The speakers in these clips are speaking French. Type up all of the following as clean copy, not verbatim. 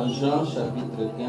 dans Jean chapitre 15.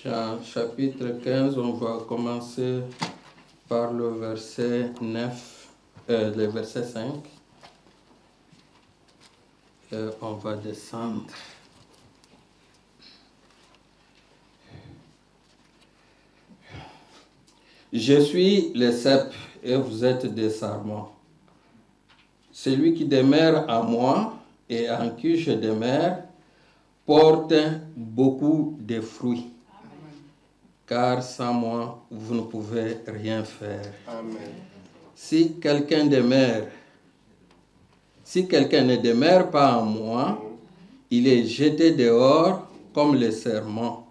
Jean chapitre 15, on va commencer par le verset 9, le verset 5. On va descendre. Je suis le cep et vous êtes des sarments. Celui qui demeure en moi et en qui je demeure porte beaucoup de fruits. Car sans moi, vous ne pouvez rien faire. Amen. Si quelqu'un ne demeure pas en moi, il est jeté dehors comme le serment.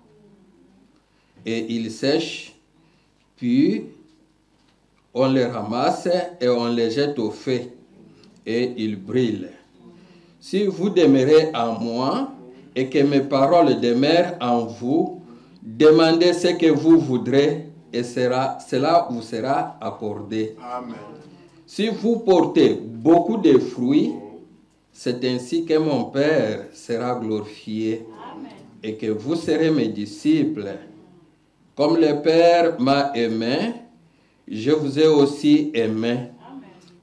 Et il sèche, puis on les ramasse et on les jette au feu, et ils brûlent. Si vous demeurez en moi, et que mes paroles demeurent en vous, demandez ce que vous voudrez et cela vous sera accordé. Amen. Si vous portez beaucoup de fruits, c'est ainsi que mon Père sera glorifié. Amen. Et que vous serez mes disciples. Comme le Père m'a aimé, je vous ai aussi aimé. Amen.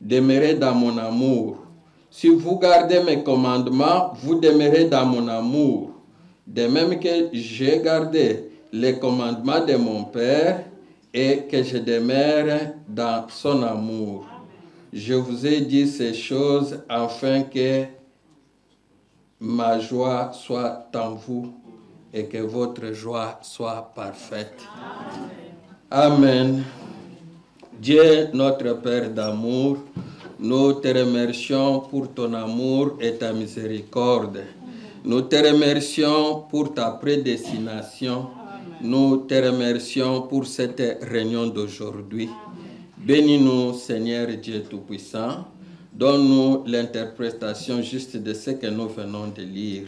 Demeurez dans mon amour. Si vous gardez mes commandements, vous demeurez dans mon amour. De même que j'ai gardé les commandements de mon Père et que je demeure dans son amour. Je vous ai dit ces choses afin que ma joie soit en vous et que votre joie soit parfaite. Amen. Dieu, notre Père d'amour, nous te remercions pour ton amour et ta miséricorde. Nous te remercions pour ta prédestination. Nous te remercions pour cette réunion d'aujourd'hui. Bénis-nous, Seigneur Dieu Tout-Puissant. Donne-nous l'interprétation juste de ce que nous venons de lire.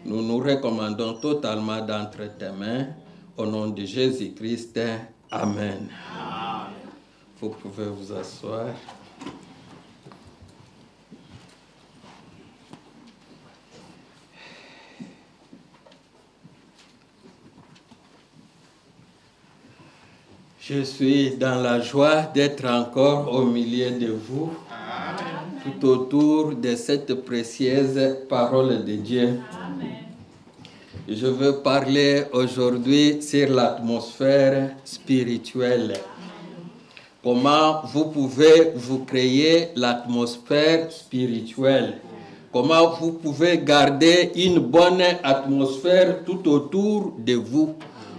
Nous nous recommandons totalement d'entre tes mains. Au nom de Jésus-Christ. Amen. Vous pouvez vous asseoir. Je suis dans la joie d'être encore au milieu de vous, tout autour de cette précieuse parole de Dieu. Amen. Je veux parler aujourd'hui sur l'atmosphère spirituelle. Comment vous pouvez vous créer l'atmosphère spirituelle? Comment vous pouvez garder une bonne atmosphère tout autour de vous?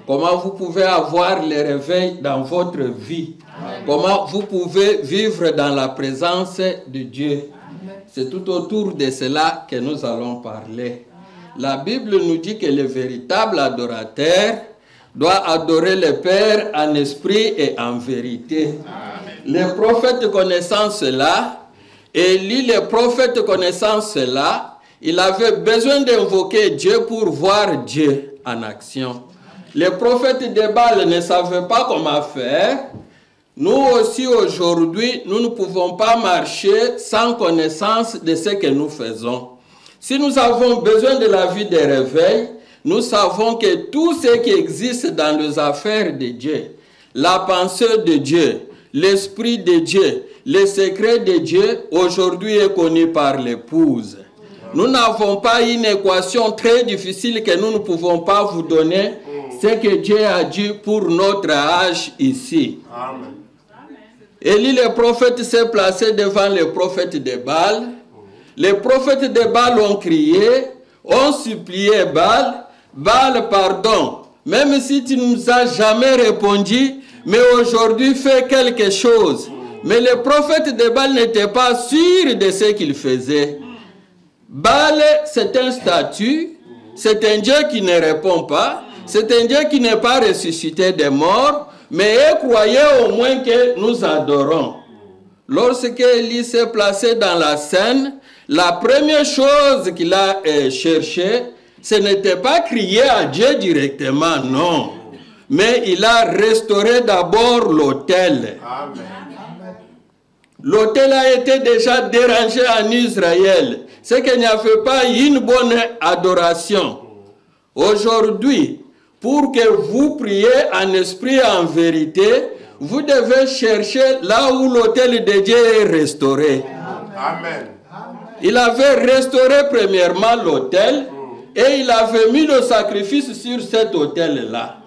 Comment vous pouvez avoir le réveil dans votre vie? Amen. Comment vous pouvez vivre dans la présence de Dieu? C'est tout autour de cela que nous allons parler. La Bible nous dit que le véritable adorateur doit adorer le Père en esprit et en vérité. Amen. Les prophètes connaissant cela, Élie, le prophète connaissant cela, il avait besoin d'invoquer Dieu pour voir Dieu en action. Les prophètes de Baal ne savaient pas comment faire. Nous aussi aujourd'hui, nous ne pouvons pas marcher sans connaissance de ce que nous faisons. Si nous avons besoin de la vie de réveil, nous savons que tout ce qui existe dans les affaires de Dieu, la pensée de Dieu, l'esprit de Dieu, les secrets de Dieu, aujourd'hui est connu par l'épouse. Nous n'avons pas une équation très difficile que nous ne pouvons pas vous donner. Ce que Dieu a dit pour notre âge ici. Amen. Élie le prophète s'est placé devant les prophètes de Baal. Les prophètes de Baal ont crié, ont supplié Baal, Baal pardon, même si tu ne nous as jamais répondu, mais aujourd'hui fais quelque chose. Mais les prophètes de Baal n'étaient pas sûrs de ce qu'ils faisaient. Baal, c'est un statut C'est un Dieu qui ne répond pas. C'est un Dieu qui n'est pas ressuscité des morts. Mais croyez au moins que nous adorons. Lorsque Élie s'est placé dans la scène, la première chose qu'il a cherché, ce n'était pas crier à Dieu directement, non. Mais il a restauré d'abord l'autel. L'autel a été déjà dérangé en Israël. C'est qu'il n'y avait pas une bonne adoration. Aujourd'hui, pour que vous priez en esprit et en vérité, vous devez chercher là où l'autel de Dieu est restauré. Amen. Il avait restauré premièrement l'autel et il avait mis le sacrifice sur cet autel-là.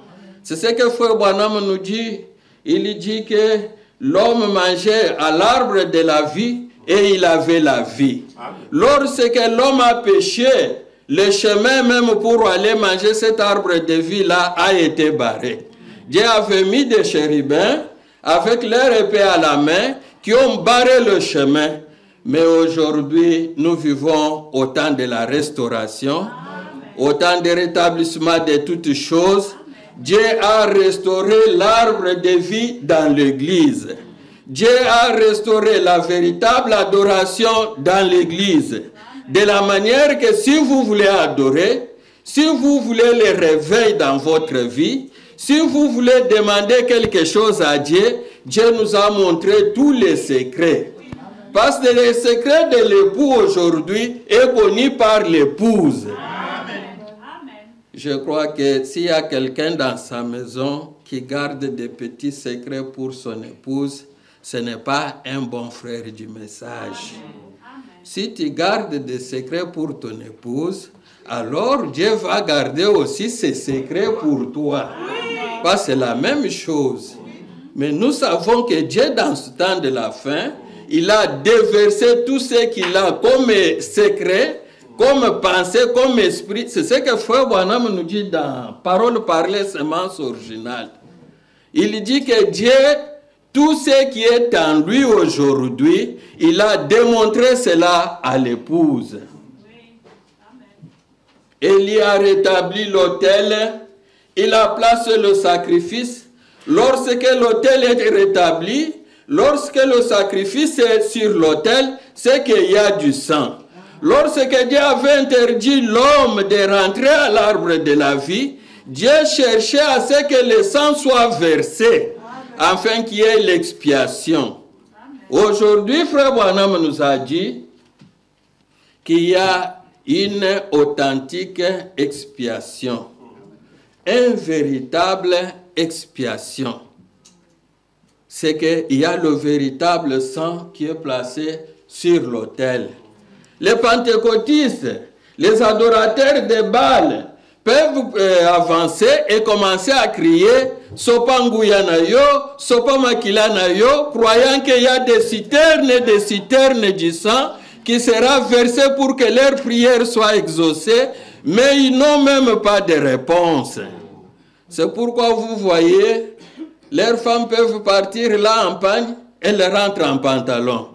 C'est ce que Frère Branham nous dit. Il dit que l'homme mangeait à l'arbre de la vie et il avait la vie. Amen. Lorsque l'homme a péché, le chemin même pour aller manger cet arbre de vie-là a été barré. Dieu avait mis des chérubins avec leur épée à la main qui ont barré le chemin. Mais aujourd'hui, nous vivons au temps de la restauration, au temps de rétablissement de toutes choses. Dieu a restauré l'arbre de vie dans l'église. Dieu a restauré la véritable adoration dans l'église. De la manière que si vous voulez adorer, si vous voulez le réveil dans votre vie, si vous voulez demander quelque chose à Dieu, Dieu nous a montré tous les secrets. Parce que le secret de l'époux aujourd'hui est connu par l'épouse. Je crois que s'il y a quelqu'un dans sa maison qui garde des petits secrets pour son épouse, ce n'est pas un bon frère du message. Si tu gardes des secrets pour ton épouse, alors Dieu va garder aussi ses secrets pour toi. Parce que c'est la même chose. Mais nous savons que Dieu, dans ce temps de la fin, il a déversé tout ce qu'il a comme secret, comme pensée, comme esprit. C'est ce que Frère Branham nous dit dans Parole parlée, semence originale. Il dit que Dieu, tout ce qui est en lui aujourd'hui, il a démontré cela à l'épouse. Élie a rétabli l'autel, il a placé le sacrifice. Lorsque l'autel est rétabli, lorsque le sacrifice est sur l'autel, c'est qu'il y a du sang. Lorsque Dieu avait interdit l'homme de rentrer à l'arbre de la vie, Dieu cherchait à ce que le sang soit versé, afin qu'il y ait l'expiation. Aujourd'hui, Frère Branham nous a dit qu'il y a une authentique expiation, une véritable expiation. C'est qu'il y a le véritable sang qui est placé sur l'autel. Les pentecôtistes, les adorateurs de Baal peuvent avancer et commencer à crier « Sopanguyanayo, Sopamakilanayo », croyant qu'il y a des citernes du sang qui sera versé pour que leur prière soit exaucée, mais ils n'ont même pas de réponse. C'est pourquoi vous voyez, leurs femmes peuvent partir là en pagne, elles rentrent en pantalon.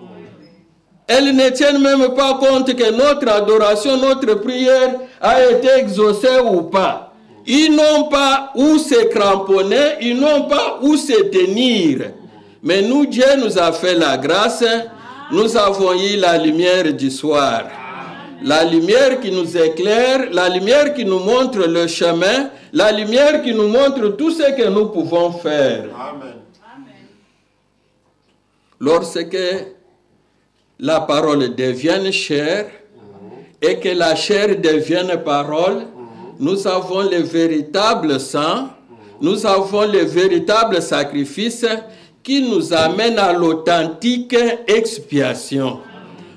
Elles ne tiennent même pas compte que notre adoration, notre prière a été exaucée ou pas. Ils n'ont pas où se cramponner, ils n'ont pas où se tenir. Mais nous, Dieu nous a fait la grâce, nous avons eu la lumière du soir. La lumière qui nous éclaire, la lumière qui nous montre le chemin, la lumière qui nous montre tout ce que nous pouvons faire. Amen. Lorsque la parole devienne chair et que la chair devienne parole, nous avons le véritable sang, nous avons le véritable sacrifice qui nous amène à l'authentique expiation.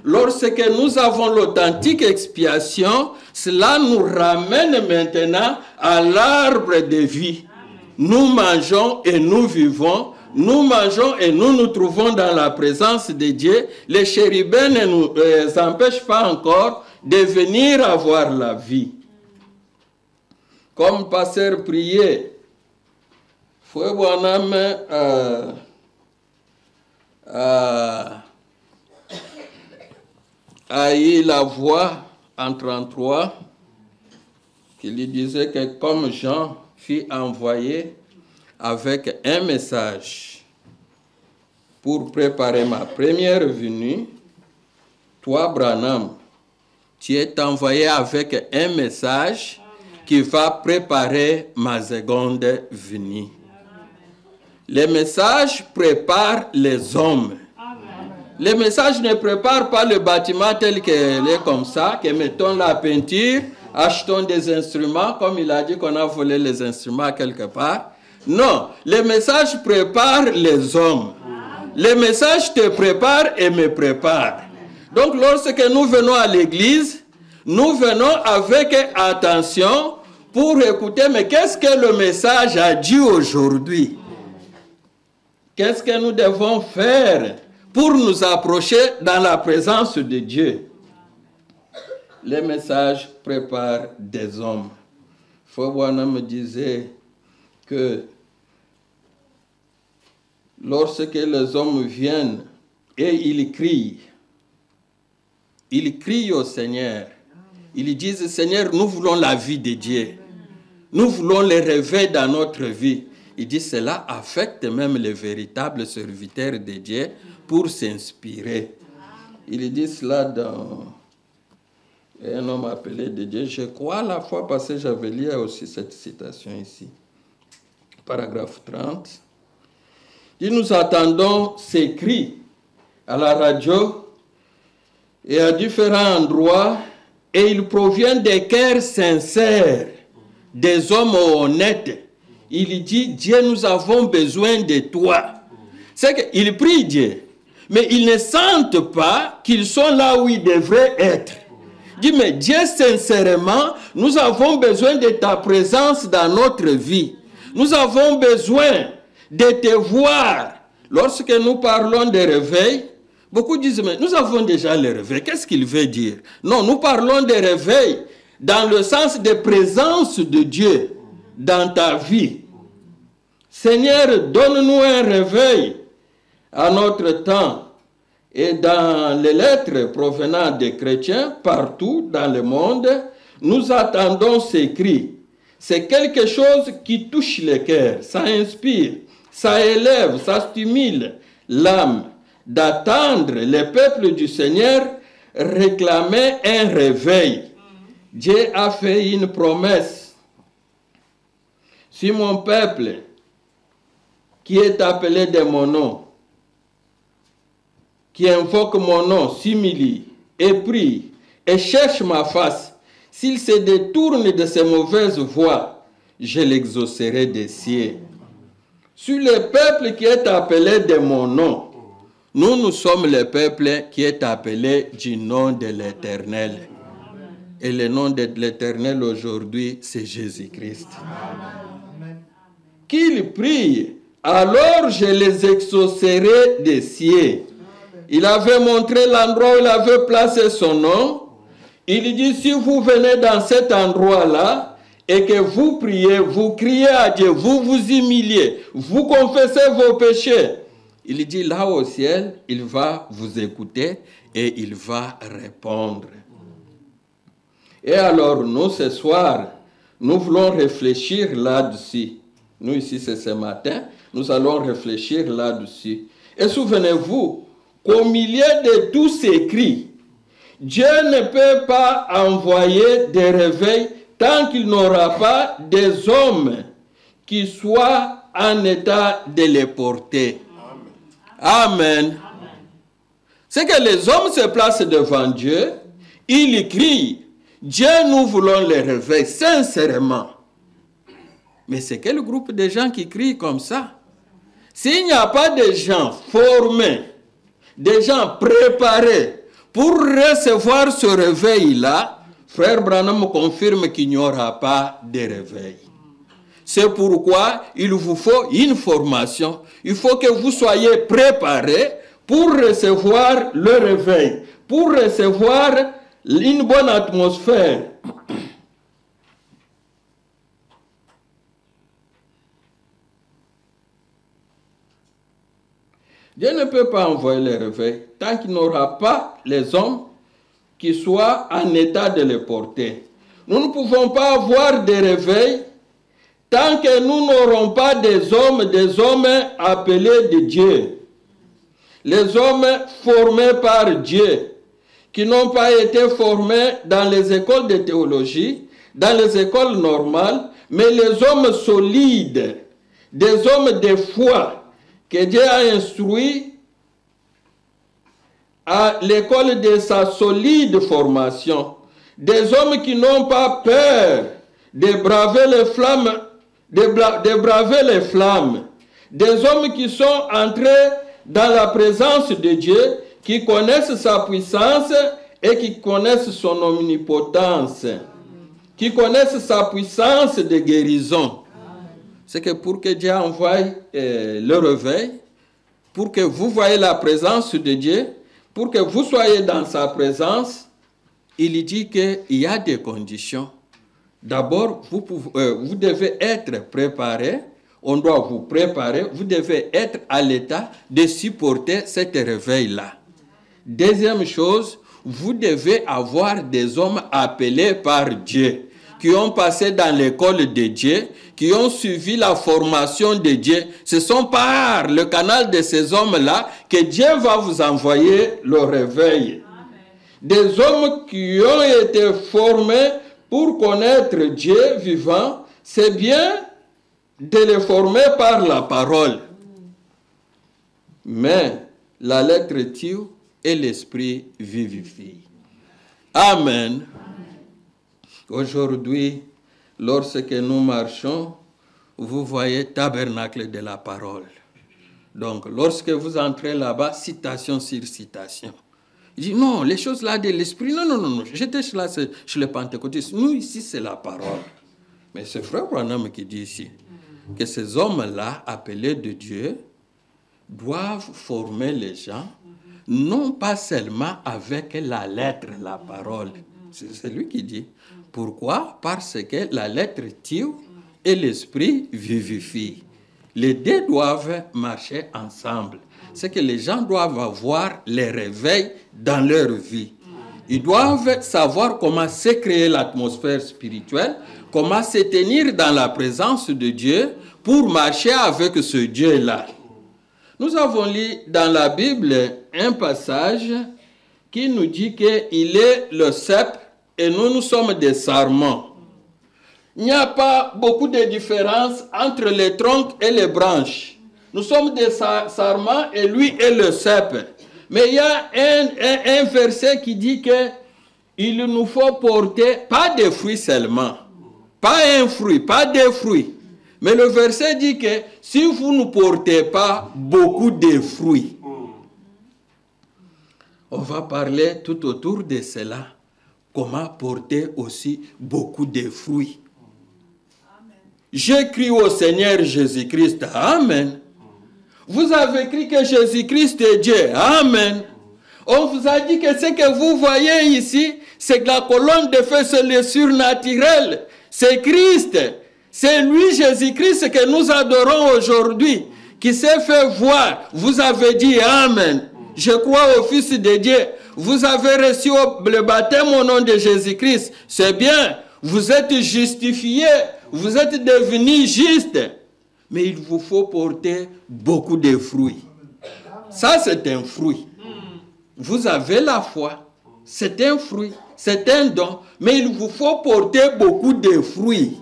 Lorsque nous avons l'authentique expiation, cela nous ramène maintenant à l'arbre de vie. Nous mangeons et nous vivons. Nous mangeons et nous nous trouvons dans la présence de Dieu. Les chérubins ne nous empêchent pas encore de venir avoir la vie. Comme pasteur priait, Frère Branham a eu la voix en 1933 qu'il lui disait que comme Jean fut envoyé avec un message pour préparer ma première venue, toi, Branham, tu es envoyé avec un message qui va préparer ma seconde venue. Les messages préparent les hommes. Les messages ne préparent pas le bâtiment tel qu'il est comme ça, que mettons la peinture, achetons des instruments, comme il a dit qu'on a volé les instruments quelque part. Non, les messages préparent les hommes. Les messages te préparent et me préparent. Donc lorsque nous venons à l'église, nous venons avec attention pour écouter, mais qu'est-ce que le message a dit aujourd'hui? Qu'est-ce que nous devons faire pour nous approcher dans la présence de Dieu? Les messages préparent des hommes. Fouwana me disait que lorsque les hommes viennent et ils crient au Seigneur. Ils disent, Seigneur, nous voulons la vie de Dieu. Nous voulons le réveil dans notre vie. Il dit, cela affecte même les véritables serviteurs de Dieu pour s'inspirer. Il dit cela dans un homme appelé de Dieu. Je crois à la fois parce que j'avais lu aussi cette citation ici. Paragraphe 30. Il dit, nous attendons ces cris à la radio et à différents endroits, et ils proviennent des cœurs sincères, des hommes honnêtes. Il dit, Dieu, nous avons besoin de toi. C'est qu'ils prient Dieu, mais ils ne sentent pas qu'ils sont là où ils devraient être. Il dit, mais Dieu, sincèrement, nous avons besoin de ta présence dans notre vie. Nous avons besoin de te voir. Lorsque nous parlons de réveil, beaucoup disent, mais nous avons déjà le réveil. Qu'est-ce qu'il veut dire? Non, nous parlons de réveil dans le sens de présence de Dieu dans ta vie. Seigneur, donne-nous un réveil à notre temps. Et dans les lettres provenant des chrétiens, partout dans le monde, nous attendons ces cris. C'est quelque chose qui touche le cœur, ça inspire, ça élève, ça stimule l'âme d'attendre le peuple du Seigneur réclamer un réveil. Dieu a fait une promesse. Si mon peuple, qui est appelé de mon nom, qui invoque mon nom, s'humilie et prie et cherche ma face, s'il se détourne de ses mauvaises voies, je l'exaucerai des cieux. Sur le peuple qui est appelé de mon nom, nous sommes le peuple qui est appelé du nom de l'Éternel. Et le nom de l'Éternel aujourd'hui, c'est Jésus-Christ. Qu'ils prient, alors je les exaucerai des cieux. Il avait montré l'endroit où il avait placé son nom. Il dit, si vous venez dans cet endroit-là et que vous priez, vous criez à Dieu, vous vous humiliez, vous confessez vos péchés, il dit, là au ciel, il va vous écouter et il va répondre. Et alors, nous, ce soir, nous voulons réfléchir là-dessus. Nous, ici, c'est ce matin, nous allons réfléchir là-dessus. Et souvenez-vous qu'au milieu de tous ces cris, Dieu ne peut pas envoyer des réveils tant qu'il n'aura pas des hommes qui soient en état de les porter. Amen. C'est que les hommes se placent devant Dieu, ils crient, Dieu, nous voulons les réveiller sincèrement. Mais c'est quel groupe de gens qui crient comme ça? S'il n'y a pas de gens formés, des gens préparés pour recevoir ce réveil-là, Frère Branham confirme qu'il n'y aura pas de réveil. C'est pourquoi il vous faut une formation. Il faut que vous soyez préparés pour recevoir le réveil, pour recevoir une bonne atmosphère. Dieu ne peut pas envoyer le réveil tant qu'il n'aura pas les hommes qui soient en état de les porter. Nous ne pouvons pas avoir de réveil tant que nous n'aurons pas des hommes appelés de Dieu. Les hommes formés par Dieu, qui n'ont pas été formés dans les écoles de théologie, dans les écoles normales, mais les hommes solides, des hommes de foi, que Dieu a instruits à l'école de sa solide formation. Des hommes qui n'ont pas peur de braver les flammes, de braver les flammes. Des hommes qui sont entrés dans la présence de Dieu, qui connaissent sa puissance et qui connaissent son omnipotence, qui connaissent sa puissance de guérison. C'est que pour que Dieu envoie le réveil, pour que vous voyez la présence de Dieu, pour que vous soyez dans sa présence, il dit qu'il y a des conditions. D'abord, vous devez être préparé, on doit vous préparer, vous devez être à l'état de supporter cet réveil-là. Deuxième chose, vous devez avoir des hommes appelés par Dieu, qui ont passé dans l'école de Dieu, qui ont suivi la formation de Dieu. Ce sont par le canal de ces hommes-là que Dieu va vous envoyer le réveil. Des hommes qui ont été formés pour connaître Dieu vivant, c'est bien de les former par la parole. Mais la lettre tue et l'esprit vivifie. Amen. Aujourd'hui, lorsque nous marchons, vous voyez tabernacle de la parole. Donc, lorsque vous entrez là-bas, citation sur citation. Il dit non, les choses là de l'esprit, non. J'étais là chez les pentecôtistes. Nous, ici, c'est la parole. Mais c'est Frère Branham qui dit ici que ces hommes-là, appelés de Dieu, doivent former les gens, non pas seulement avec la lettre, la parole. C'est lui qui dit. Pourquoi? Parce que la lettre tue et l'esprit vivifie. Les deux doivent marcher ensemble. C'est que les gens doivent avoir les réveils dans leur vie. Ils doivent savoir comment se créer l'atmosphère spirituelle, comment se tenir dans la présence de Dieu pour marcher avec ce Dieu-là. Nous avons lu dans la Bible un passage qui nous dit qu'il est le cep et nous sommes des sarments. Il n'y a pas beaucoup de différence entre les troncs et les branches. Nous sommes des sarments et lui est le cep. Mais il y a un verset qui dit qu'il nous faut porter pas des fruits seulement. Pas un fruit, pas des fruits. Mais le verset dit que si vous ne portez pas beaucoup de fruits, on va parler tout autour de cela. Comment porter aussi beaucoup de fruits. J'ai crié au Seigneur Jésus-Christ. Amen. Vous avez crié que Jésus-Christ est Dieu. Amen. On vous a dit que ce que vous voyez ici, c'est que la colonne de feu, c'est le surnaturel. C'est Christ. C'est lui, Jésus-Christ, que nous adorons aujourd'hui, qui s'est fait voir. Vous avez dit Amen. Je crois au Fils de Dieu. Vous avez reçu le baptême au nom de Jésus-Christ. C'est bien. Vous êtes justifiés. Vous êtes devenus justes. Mais il vous faut porter beaucoup de fruits. Ça, c'est un fruit. Vous avez la foi. C'est un fruit. C'est un don. Mais il vous faut porter beaucoup de fruits.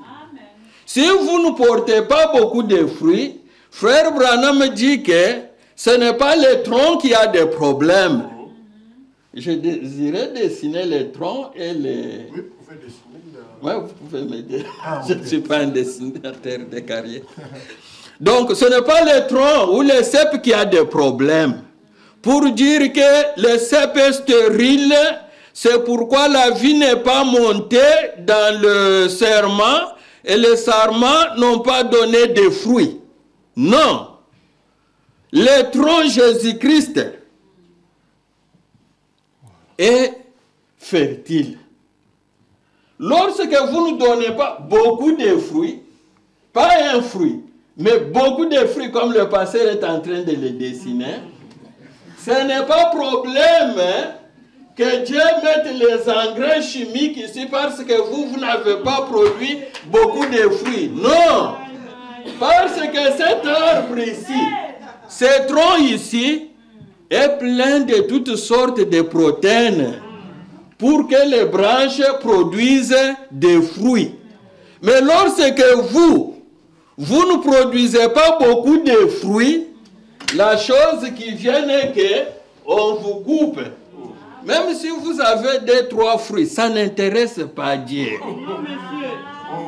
Si vous ne portez pas beaucoup de fruits, Frère Branham dit que ce n'est pas le tronc qui a des problèmes. Je désirais dessiner les troncs et les... Oui, vous pouvez dessiner. Oui, vous pouvez m'aider. Je ne suis pas un dessinateur de carrière. Donc, ce n'est pas le tronc ou le cep qui a des problèmes. Pour dire que le cep est stérile, c'est pourquoi la vie n'est pas montée dans le serment et les sarments n'ont pas donné de fruits. Non. Le tronc Jésus-Christ est fertile. Lorsque vous ne donnez pas beaucoup de fruits, pas un fruit, mais beaucoup de fruits comme le pasteur est en train de les dessiner, ce n'est pas problème que Dieu mette les engrais chimiques ici parce que vous n'avez pas produit beaucoup de fruits. Non. Parce que cet arbre ici, ce tronc ici, est plein de toutes sortes de protéines pour que les branches produisent des fruits. Mais lorsque vous ne produisez pas beaucoup de fruits, la chose qui vient est qu'on vous coupe. Même si vous avez 2-3 fruits, ça n'intéresse pas Dieu.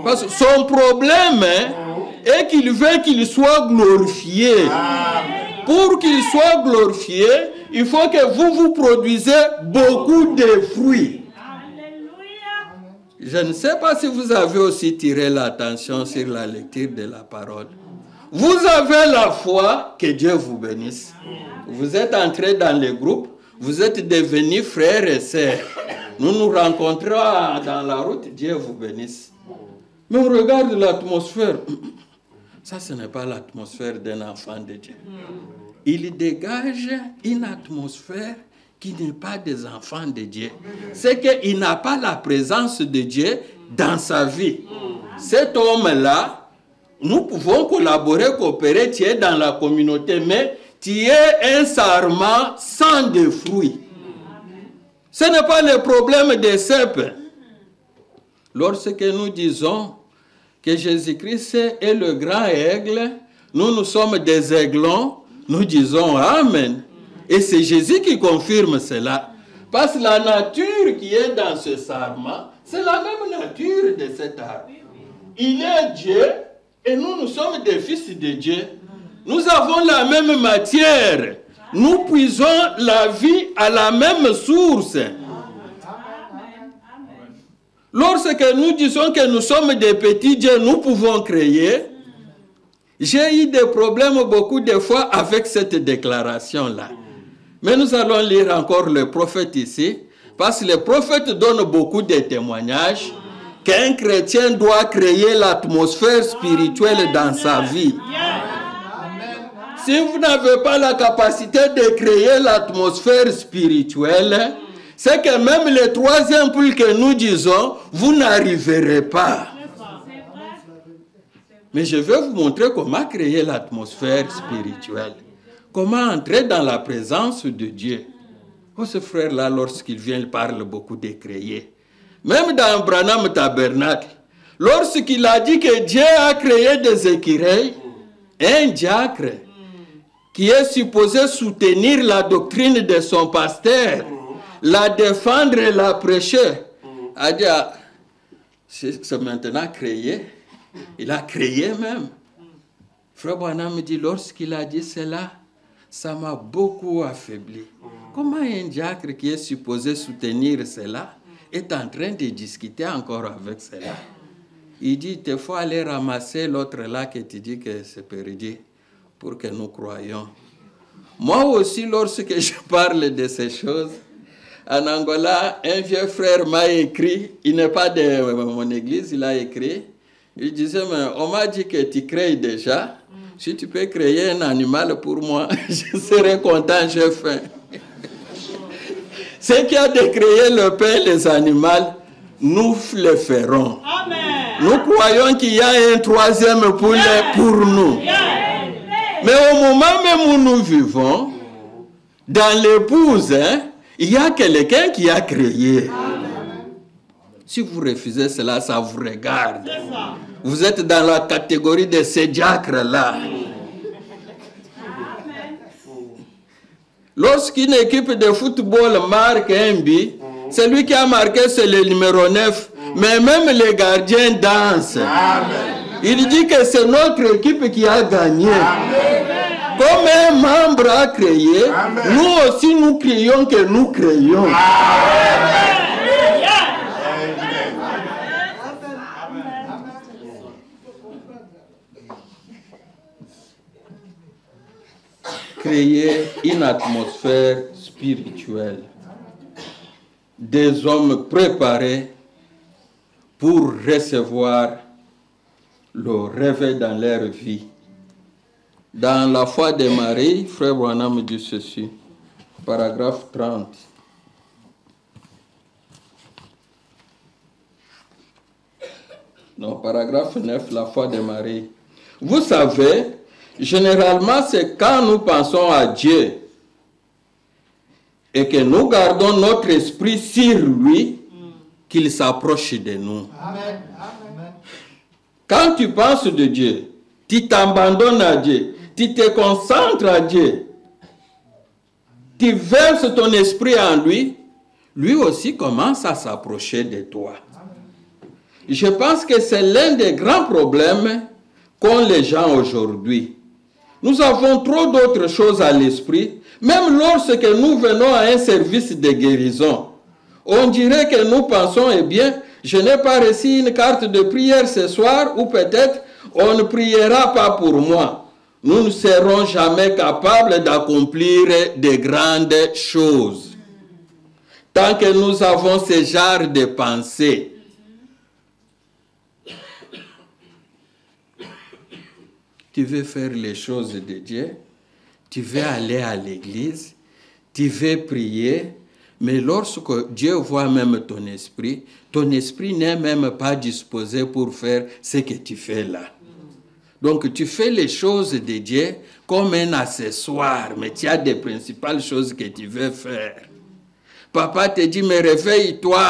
Parce que son problème est qu'il veut qu'il soit glorifié. Pour qu'il soit glorifié, il faut que vous produisez beaucoup de fruits. Je ne sais pas si vous avez aussi tiré l'attention sur la lecture de la parole. Vous avez la foi, que Dieu vous bénisse. Vous êtes entrés dans les groupes, vous êtes devenus frères et sœurs. Nous nous rencontrons dans la route, Dieu vous bénisse. Mais on regarde l'atmosphère. Ça, ce n'est pas l'atmosphère d'un enfant de Dieu. Il dégage une atmosphère qui n'est pas des enfants de Dieu. C'est qu'il n'a pas la présence de Dieu dans sa vie. Cet homme-là, nous pouvons collaborer, coopérer, tu es dans la communauté, mais tu es un sarment sans de fruits. Ce n'est pas le problème des cèpes. Lorsque nous disons que Jésus-Christ est le grand aigle, nous sommes des aiglons, nous disons Amen. Et c'est Jésus qui confirme cela. Parce que la nature qui est dans ce sarment, c'est la même nature de cet arbre. Il est Dieu et nous sommes des fils de Dieu. Nous avons la même matière. Nous puisons la vie à la même source. Lorsque nous disons que nous sommes des petits dieux, nous pouvons créer. J'ai eu des problèmes beaucoup de fois avec cette déclaration-là. Mais nous allons lire encore le prophète ici, parce que le prophète donne beaucoup de témoignages qu'un chrétien doit créer l'atmosphère spirituelle dans sa vie. Si vous n'avez pas la capacité de créer l'atmosphère spirituelle, c'est que même le troisième point que nous disons, vous n'arriverez pas. Mais je vais vous montrer comment créer l'atmosphère spirituelle. Comment entrer dans la présence de Dieu. Oh, ce frère-là, lorsqu'il vient, il parle beaucoup de créer. Même dans Branham Tabernacle, lorsqu'il a dit que Dieu a créé des écureuils, un diacre qui est supposé soutenir la doctrine de son pasteur, la défendre et la prêcher, a dit, c'est maintenant créé. Il a créé même. Frère Branham me dit, lorsqu'il a dit cela, ça m'a beaucoup affaibli. Comment un diacre qui est supposé soutenir cela est en train de discuter encore avec cela? Il dit, il faut aller ramasser l'autre là que tu dis que c'est perdu pour que nous croyions. Moi aussi, lorsque je parle de ces choses, en Angola, un vieux frère m'a écrit, il n'est pas de mon église, il a écrit, il disait, mais on m'a dit que tu crées déjà. Si tu peux créer un animal pour moi, je serai content, j'ai faim. Ce qui a de créer le pain et les animaux, nous le ferons. Amen. Nous croyons qu'il y a un troisième poulet pour nous. Mais au moment même où nous vivons, dans l'épouse, il y a quelqu'un qui a créé. Si vous refusez cela, ça vous regarde. Vous êtes dans la catégorie de ces diacres-là. Lorsqu'une équipe de football marque un but, celui qui a marqué, c'est le numéro 9. Mais même les gardiens dansent. Il dit que c'est notre équipe qui a gagné. Comme un membre a créé, nous aussi nous crions que nous créons. Créer une atmosphère spirituelle, des hommes préparés pour recevoir le réveil dans leur vie. Dans la foi de Marie, Frère Branham dit ceci, paragraphe 30. Non, paragraphe 9, la foi de Marie. Vous savez, généralement, c'est quand nous pensons à Dieu et que nous gardons notre esprit sur lui qu'il s'approche de nous. Amen. Quand tu penses de Dieu, tu t'abandonnes à Dieu, tu te concentres à Dieu, tu verses ton esprit en lui, lui aussi commence à s'approcher de toi. Je pense que c'est l'un des grands problèmes qu'ont les gens aujourd'hui. Nous avons trop d'autres choses à l'esprit, même lorsque nous venons à un service de guérison. On dirait que nous pensons, eh bien, je n'ai pas reçu une carte de prière ce soir, ou peut-être on ne priera pas pour moi. Nous ne serons jamais capables d'accomplir de grandes choses. Tant que nous avons ce genre de pensée. Tu veux faire les choses de Dieu, tu veux aller à l'église, tu veux prier, mais lorsque Dieu voit même ton esprit n'est même pas disposé pour faire ce que tu fais là. Donc tu fais les choses de Dieu comme un accessoire, mais tu as des principales choses que tu veux faire. Papa te dit, mais réveille-toi,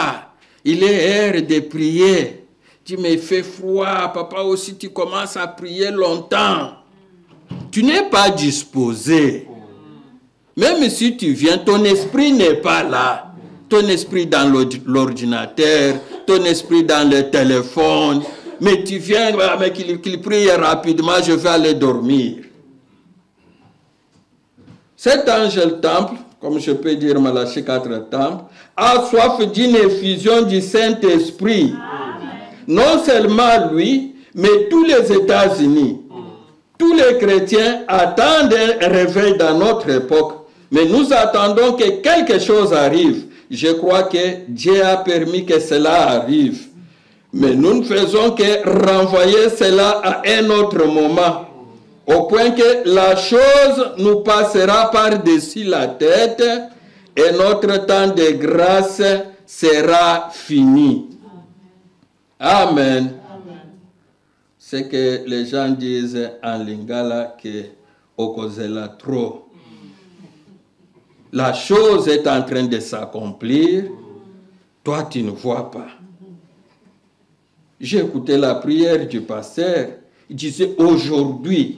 il est heure de prier. Tu me fais froid, papa aussi tu commences à prier longtemps. Tu n'es pas disposé. Même si tu viens, ton esprit n'est pas là. Ton esprit dans l'ordinateur, ton esprit dans le téléphone. Mais tu viens, mais qu'il prie rapidement, je vais aller dormir. Cet ange temple, comme je peux dire Malachie 4 temple, a soif d'une effusion du Saint-Esprit. Non seulement lui, mais tous les États-Unis, tous les chrétiens attendent un réveil dans notre époque. Mais nous attendons que quelque chose arrive. Je crois que Dieu a permis que cela arrive. Mais nous ne faisons que renvoyer cela à un autre moment. Au point que la chose nous passera par-dessus la tête et notre temps de grâce sera fini. Amen. C'est que les gens disent en lingala que okozela trop. La chose est en train de s'accomplir. Toi, tu ne vois pas. J'ai écouté la prière du pasteur. Il disait aujourd'hui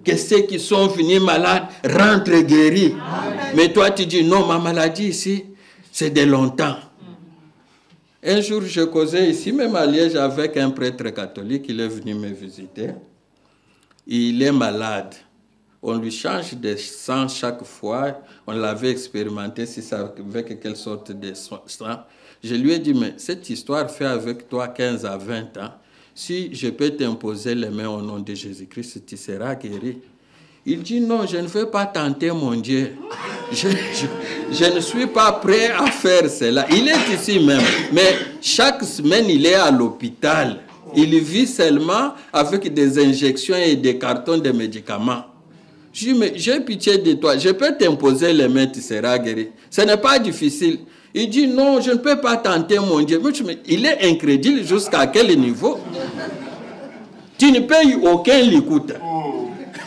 que ceux qui sont venus malades rentrent guéris. Mais toi, tu dis non, ma maladie ici, c'est de longtemps. Un jour, je causais ici, même à Liège, avec un prêtre catholique. Il est venu me visiter. Il est malade. On lui change de sang chaque fois. On l'avait expérimenté, si ça avec quelle sorte de sang. Je lui ai dit, mais cette histoire fait avec toi 15 à 20 ans. Si je peux t'imposer les mains au nom de Jésus-Christ, tu seras guéri. Il dit, non, je ne veux pas tenter mon Dieu. Je ne suis pas prêt à faire cela. Il est ici même. Mais chaque semaine, il est à l'hôpital. Il vit seulement avec des injections et des cartons de médicaments. Je dis, mais j'ai pitié de toi. Je peux t'imposer les mains, tu seras guéri. Ce n'est pas difficile. Il dit, non, je ne peux pas tenter mon Dieu. Mais il est incrédule jusqu'à quel niveau? Tu ne payes aucun likout.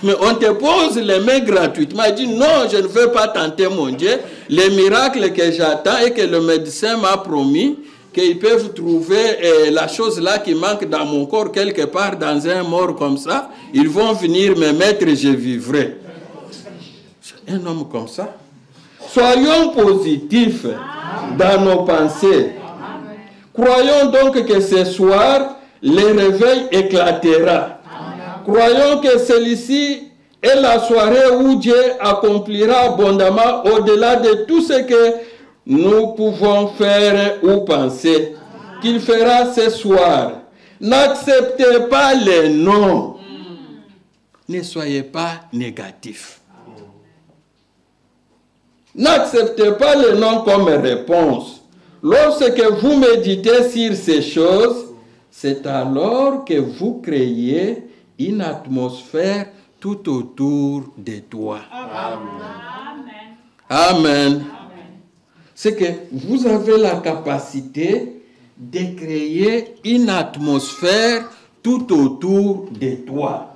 Mais on te pose les mains gratuitement. Il dit, non, je ne veux pas tenter mon Dieu. Les miracles que j'attends et que le médecin m'a promis, qu'ils peuvent trouver la chose là qui manque dans mon corps quelque part dans un mort comme ça, ils vont venir me mettre et je vivrai. Un homme comme ça. Soyons positifs dans nos pensées. Croyons donc que ce soir, le réveil éclatera. Croyons que celui-ci est la soirée où Dieu accomplira abondamment au-delà de tout ce que nous pouvons faire ou penser. Qu'il fera ce soir. N'acceptez pas les noms. Ne soyez pas négatifs. N'acceptez pas les noms comme réponse. Lorsque vous méditez sur ces choses, c'est alors que vous créez une atmosphère tout autour de toi. Amen. Amen. C'est que vous avez la capacité de créer une atmosphère tout autour de toi.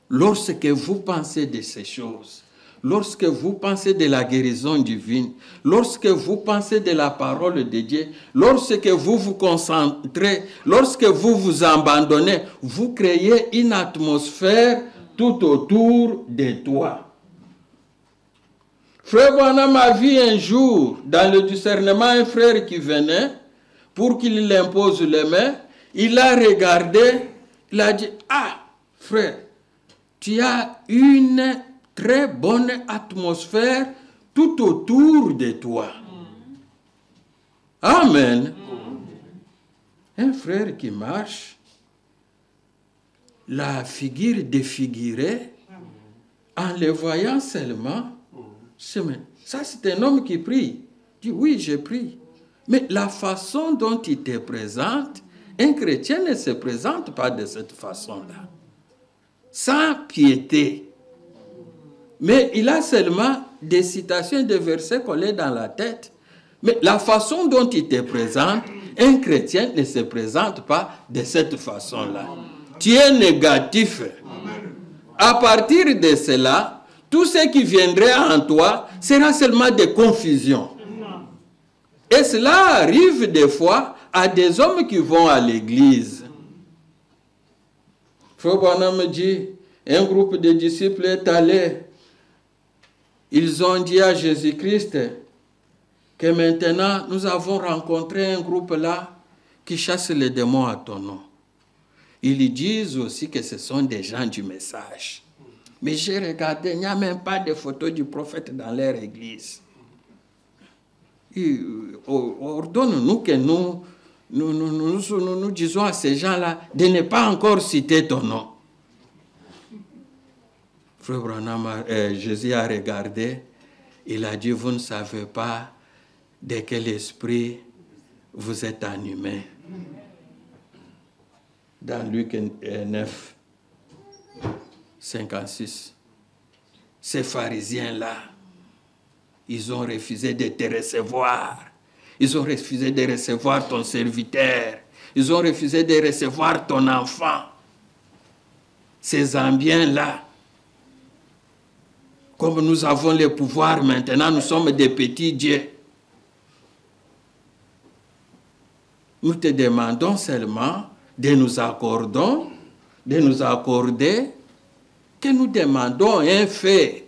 Lorsque vous pensez de ces choses, lorsque vous pensez de la guérison divine, lorsque vous pensez de la parole de Dieu, lorsque vous vous concentrez, lorsque vous vous abandonnez, vous créez une atmosphère tout autour de toi. Frère Branham a vu un jour, dans le discernement, un frère qui venait pour qu'il l'impose les mains. Il a regardé, il a dit, « Ah, frère, tu as une très bonne atmosphère tout autour de toi. » Amen. Un frère qui marche, la figure défigurée, en le voyant seulement, ça c'est un homme qui prie. Il dit, oui, je prie. Mais la façon dont il te présente, un chrétien ne se présente pas de cette façon-là. Sans piété. Mais il a seulement des citations et des versets collés dans la tête. Mais la façon dont il te présente, un chrétien ne se présente pas de cette façon-là. Tu es négatif. À partir de cela, tout ce qui viendrait en toi sera seulement des confusions. Et cela arrive des fois à des hommes qui vont à l'église. Frère Branham me dit, un groupe de disciples est allé. Ils ont dit à Jésus-Christ que maintenant nous avons rencontré un groupe là qui chasse les démons à ton nom. Ils disent aussi que ce sont des gens du message. Mais j'ai regardé, il n'y a même pas de photos du prophète dans leur église. Ordonne-nous que nous disons à ces gens-là de ne pas encore citer ton nom. Frère Branham, Jésus a regardé, il a dit, vous ne savez pas de quel esprit vous êtes animés. Dans Luc 9, 56, ces pharisiens-là, ils ont refusé de te recevoir. Ils ont refusé de recevoir ton serviteur. Ils ont refusé de recevoir ton enfant. Ces ambiens-là, comme nous avons le pouvoir maintenant, nous sommes des petits dieux. Nous te demandons seulement de nous accorder que nous demandons un feu.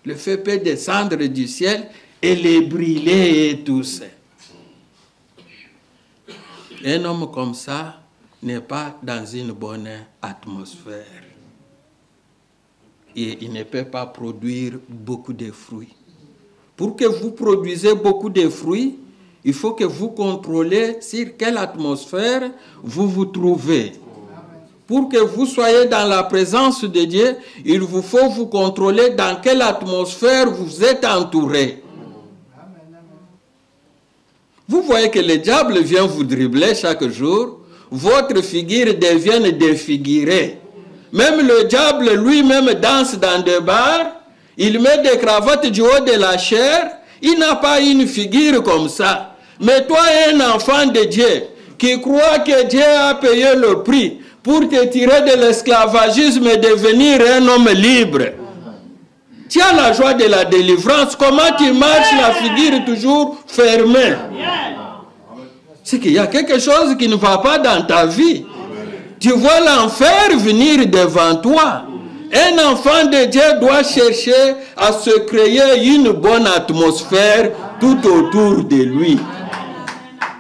Le feu peut descendre du ciel et les brûler tous. Un homme comme ça n'est pas dans une bonne atmosphère. Et il ne peut pas produire beaucoup de fruits. Pour que vous produisez beaucoup de fruits, il faut que vous contrôlez sur quelle atmosphère vous vous trouvez. Pour que vous soyez dans la présence de Dieu, il vous faut vous contrôler dans quelle atmosphère vous êtes entouré. Vous voyez que le diable vient vous dribbler chaque jour. Votre figure devient défigurée. Même le diable lui-même danse dans des bars. Il met des cravates du haut de la chair. Il n'a pas une figure comme ça. Mais toi, un enfant de Dieu, qui croit que Dieu a payé le prix pour te tirer de l'esclavagisme et devenir un homme libre. Tu as la joie de la délivrance. Comment tu marches la figure toujours fermée? C'est qu'il y a quelque chose qui ne va pas dans ta vie. Tu vois l'enfer venir devant toi. Un enfant de Dieu doit chercher à se créer une bonne atmosphère tout autour de lui.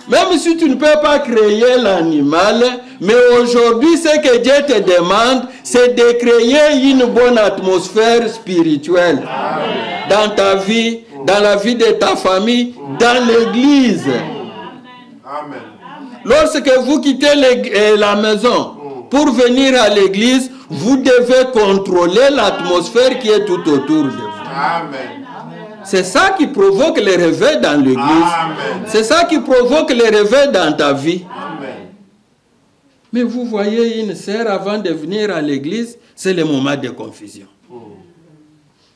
Même si tu ne peux pas créer l'animal, mais aujourd'hui, ce que Dieu te demande, c'est de créer une bonne atmosphère spirituelle. Amen. Dans ta vie, dans la vie de ta famille, dans l'église. Amen. Lorsque vous quittez la maison pour venir à l'église, vous devez contrôler l'atmosphère qui est tout autour de vous. Amen. C'est ça qui provoque les réveils dans l'église. C'est ça qui provoque les réveils dans ta vie. Amen. Mais vous voyez une sœur avant de venir à l'église, c'est le moment de confusion.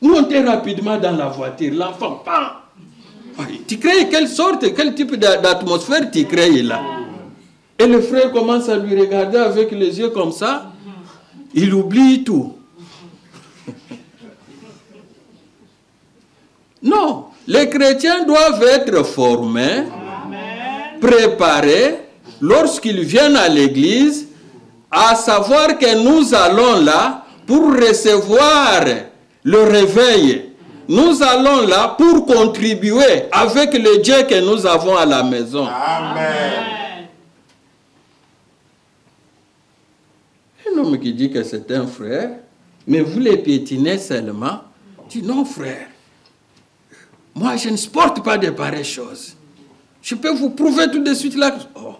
Montez rapidement dans la voiture, l'enfant, Tu crées quelle sorte, quel type d'atmosphère tu crées là? Et le frère commence à lui regarder avec les yeux comme ça. Il oublie tout. Non, les chrétiens doivent être formés, préparés, lorsqu'ils viennent à l'église, à savoir que nous allons là pour recevoir le réveil. Nous allons là pour contribuer avec le Dieu que nous avons à la maison. Amen. Un homme qui dit que c'est un frère, mais vous les piétinez seulement, dit non frère, moi je ne supporte pas de pareilles choses. Je peux vous prouver tout de suite là. Oh.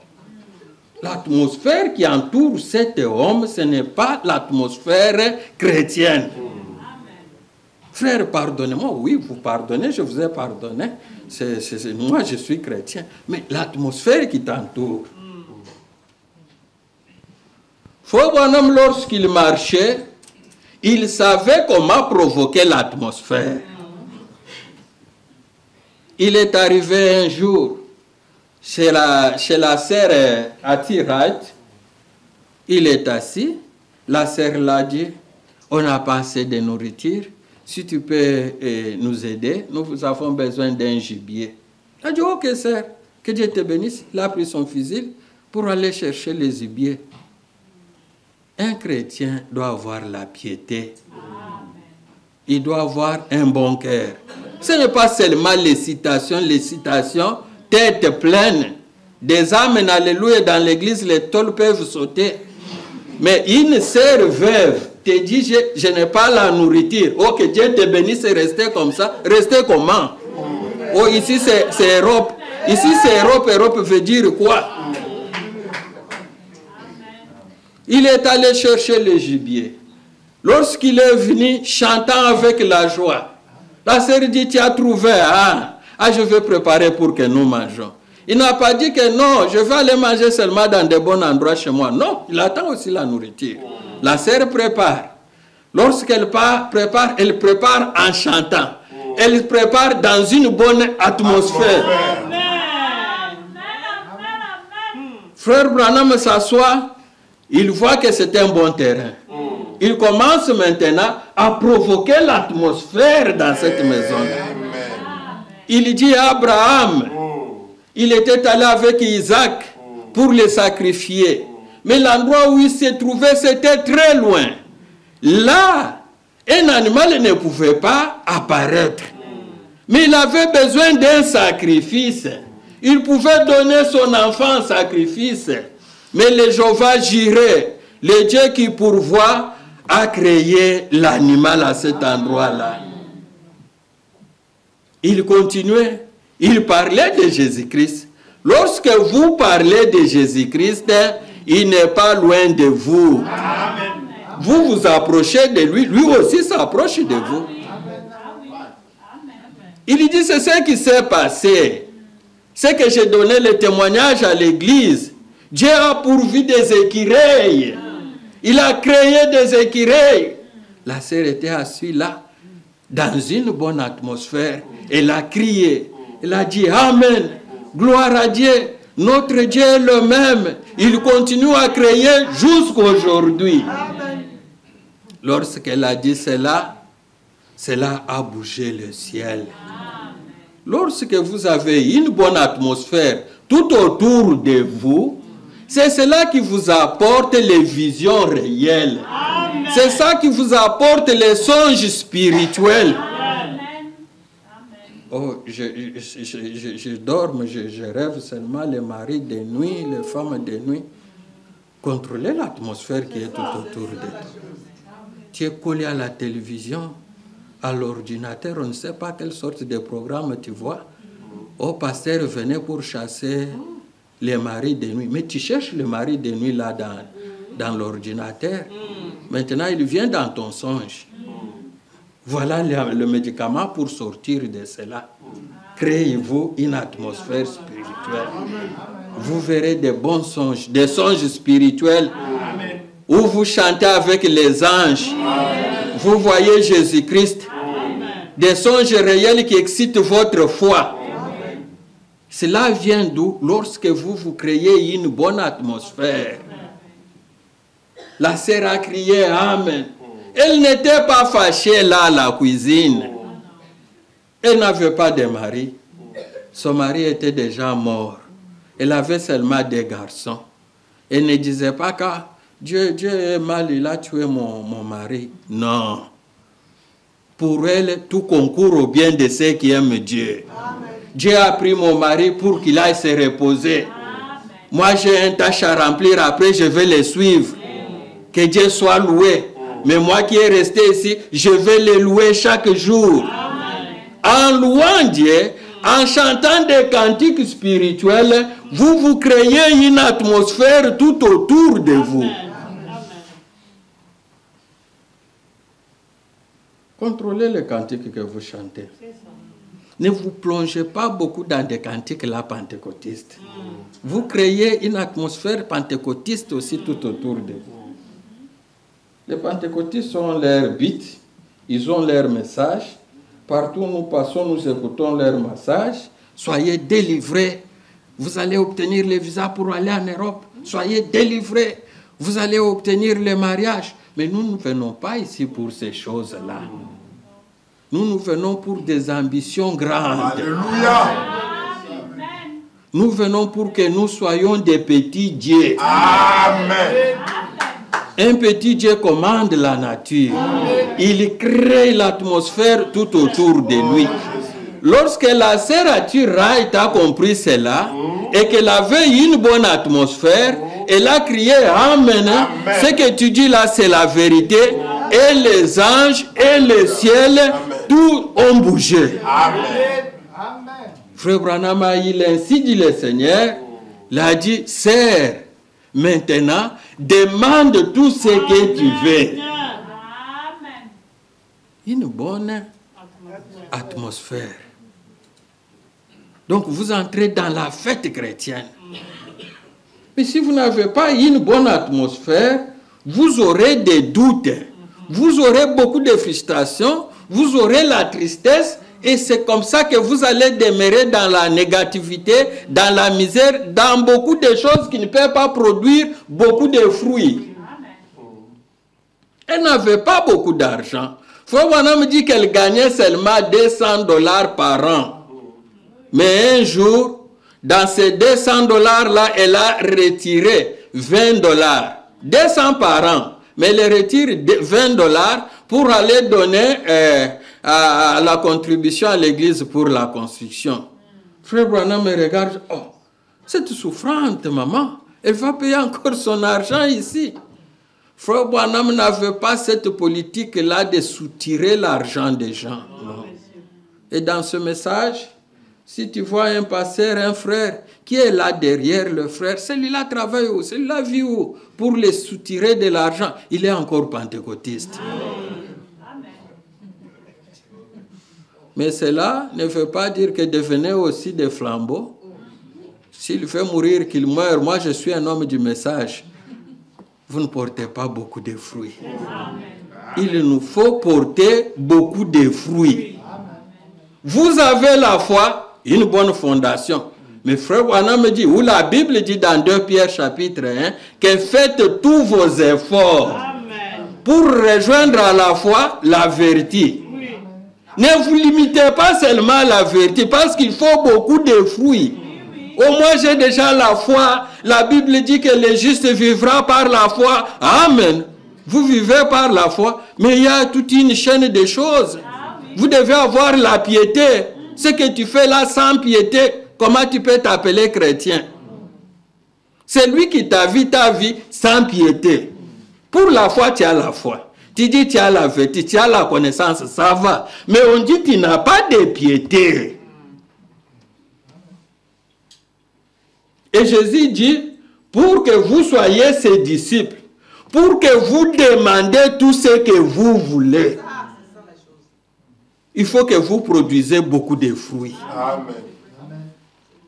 L'atmosphère qui entoure cet homme, ce n'est pas l'atmosphère chrétienne. Frère, pardonnez-moi. Oui, vous pardonnez, je vous ai pardonné. Moi, je suis chrétien. Mais l'atmosphère qui t'entoure. Faux bonhomme, lorsqu'il marchait, il savait comment provoquer l'atmosphère. Il est arrivé un jour chez la sœur Atirat. Il est assis. La sœur l'a dit, on n'a pas assez de nourriture. Si tu peux nous aider, nous avons besoin d'un gibier. Il a dit, ok, sœur, que Dieu te bénisse. Il a pris son fusil pour aller chercher les gibiers. Un chrétien doit avoir la piété. Il doit avoir un bon cœur. Ce n'est pas seulement les citations, tête pleine. Des âmes, alléluia, dans l'église, les tôles peuvent sauter. Mais une sœur veuve te dit, je n'ai pas la nourriture. Oh, que Dieu te bénisse et rester comme ça. Rester comment? Oh, ici c'est Europe. Ici c'est Europe. Europe veut dire quoi? Il est allé chercher le gibier. Lorsqu'il est venu chantant avec la joie, la sœur dit, tu as trouvé, je vais préparer pour que nous mangeons. Il n'a pas dit que non, je vais aller manger seulement dans de bons endroits chez moi. Non, il attend aussi la nourriture. La sœur prépare. Lorsqu'elle prépare, elle prépare en chantant. Elle prépare dans une bonne atmosphère. Frère Branham s'assoit, il voit que c'est un bon terrain. Il commence maintenant à provoquer l'atmosphère dans cette maison-là. Il dit à Abraham, il était allé avec Isaac pour le sacrifier. Mais l'endroit où il se trouvait, c'était très loin. Là, un animal ne pouvait pas apparaître. Mais il avait besoin d'un sacrifice. Il pouvait donner son enfant en sacrifice. Mais le Jéhovah Jireh, le Dieu qui pourvoit, a créé l'animal à cet endroit-là. Il continuait. Il parlait de Jésus-Christ. Lorsque vous parlez de Jésus-Christ, il n'est pas loin de vous. Amen. Vous vous approchez de lui, lui aussi s'approche de vous. Il dit, c'est ce qui s'est passé. C'est que j'ai donné le témoignage à l'église. Dieu a pourvu des écureuils. Il a créé des écureuils. La sœur était assise là, dans une bonne atmosphère. Elle a crié. Elle a dit, Amen, gloire à Dieu. Notre Dieu est le même. Il continue à créer jusqu'aujourd'hui. Lorsqu'elle a dit cela, cela a bougé le ciel. Lorsque vous avez une bonne atmosphère tout autour de vous, c'est cela qui vous apporte les visions réelles. C'est ça qui vous apporte les songes spirituels. Oh, je dors, mais je rêve seulement les maris de nuit, les femmes de nuit. Contrôlez l'atmosphère qui est tout autour de toi. Tu es collé à la télévision, à l'ordinateur, on ne sait pas quelle sorte de programme tu vois. Oh, pasteur venait pour chasser les maris de nuit. Mais tu cherches le mari de nuit là dans l'ordinateur. Maintenant, il vient dans ton songe. Voilà le médicament pour sortir de cela. Créez-vous une atmosphère spirituelle. Vous verrez des bons songes, des songes spirituels où vous chantez avec les anges. Vous voyez Jésus-Christ. Des songes réels qui excitent votre foi. Cela vient d'où? Lorsque vous créez une bonne atmosphère. La sœur a crié Amen. Elle n'était pas fâchée là à la cuisine. Elle n'avait pas de mari. Son mari était déjà mort. Elle avait seulement des garçons. Elle ne disait pas que Dieu est mal, il a tué mon mari. Non. Pour elle, tout concourt au bien de ceux qui aiment Dieu. Amen. Dieu a pris mon mari pour qu'il aille se reposer. Amen. Moi, j'ai une tâche à remplir. Après, je vais le suivre. Amen. Que Dieu soit loué. Mais moi qui est resté ici, je vais le louer chaque jour. Amen. En louant Dieu, en chantant des cantiques spirituels, vous créez une atmosphère tout autour de vous. Amen. Contrôlez les cantiques que vous chantez. Ne vous plongez pas beaucoup dans des cantiques là pentecôtistes. Vous créez une atmosphère pentecôtiste aussi tout autour de vous. Les pentecôtistes ont leur but, ils ont leur message. Partout où nous passons, nous écoutons leur message. Soyez délivrés. Vous allez obtenir le visa pour aller en Europe. Soyez délivrés. Vous allez obtenir le mariage. Mais nous ne venons pas ici pour ces choses-là. Nous venons pour des ambitions grandes. Alléluia. Nous venons pour que nous soyons des petits dieux. Amen. Un petit Dieu commande la nature. Il crée l'atmosphère tout autour de lui. Lorsque la sœur Wright a compris cela et qu'elle avait une bonne atmosphère, elle a crié Amen. Amen. Ce que tu dis là, c'est la vérité. Et les anges et le ciel, amen, tout ont bougé. Amen. Amen. Frère Branham, il ainsi dit le Seigneur, il a dit, sœur, maintenant, demande tout ce que tu veux. Amen. Une bonne atmosphère. Donc vous entrez dans la fête chrétienne. Mais si vous n'avez pas une bonne atmosphère, vous aurez des doutes, vous aurez beaucoup de frustration, vous aurez la tristesse, et c'est comme ça que vous allez demeurer dans la négativité, dans la misère, dans beaucoup de choses qui ne peuvent pas produire beaucoup de fruits. Elle n'avait pas beaucoup d'argent. Frère Branham me dit qu'elle gagnait seulement $200 par an. Mais un jour, dans ces $200-là, elle a retiré $20. 200 par an. Mais elle retire $20 pour aller donner à la contribution à l'église pour la construction. Frère Branham me regarde, oh, cette souffrante maman, elle va payer encore son argent ici. Frère Branham n'avait pas cette politique-là de soutirer l'argent des gens. Non. Et dans ce message, si tu vois un pasteur, un frère, qui est là derrière le frère, celui-là travaille où, celui-là vit où, pour les soutirer de l'argent, il est encore pentecôtiste. Amen. Mais cela ne veut pas dire que devenez aussi des flambeaux. S'il fait mourir, qu'il meure, moi je suis un homme du message. Vous ne portez pas beaucoup de fruits. Amen. Il nous faut porter beaucoup de fruits. Amen. Vous avez la foi, une bonne fondation. Mais frère Branham me dit, où la Bible dit dans 2 Pierre chapitre 1, que faites tous vos efforts. Amen. Pour rejoindre à la foi la vérité. Oui. Ne vous limitez pas seulement à la vérité, parce qu'il faut beaucoup de fruits. Au moins j'ai déjà la foi. La Bible dit que le juste vivra par la foi. Amen. Vous vivez par la foi, mais il y a toute une chaîne de choses. Vous devez avoir la piété. Ce que tu fais là sans piété, comment tu peux t'appeler chrétien? C'est lui qui t'a vu ta vie sans piété. Pour la foi, tu as la foi. Tu dis tu as la vérité, tu as la connaissance, ça va. Mais on dit tu n'as pas de piété. Et Jésus dit, pour que vous soyez ses disciples, pour que vous demandez tout ce que vous voulez, il faut que vous produisez beaucoup de fruits. Amen.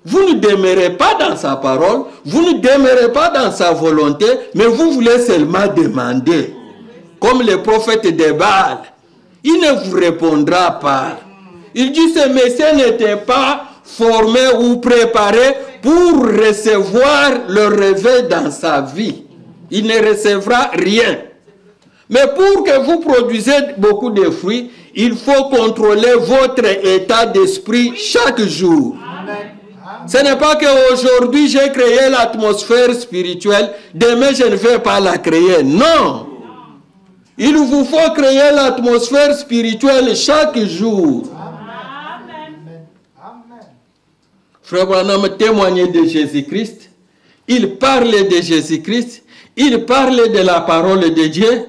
Vous ne demeurez pas dans sa parole, vous ne demeurez pas dans sa volonté, mais vous voulez seulement demander. Comme le prophète de Baal, il ne vous répondra pas. Il dit, ce Messie n'était pas formé ou préparé pour recevoir le réveil dans sa vie. Il ne recevra rien. Mais pour que vous produisez beaucoup de fruits, il faut contrôler votre état d'esprit chaque jour. Ce n'est pas qu'aujourd'hui j'ai créé l'atmosphère spirituelle, demain je ne vais pas la créer. Non. Il vous faut créer l'atmosphère spirituelle chaque jour. Frère Branham témoignait de Jésus-Christ. Il parlait de Jésus-Christ. Il parlait de la parole de Dieu.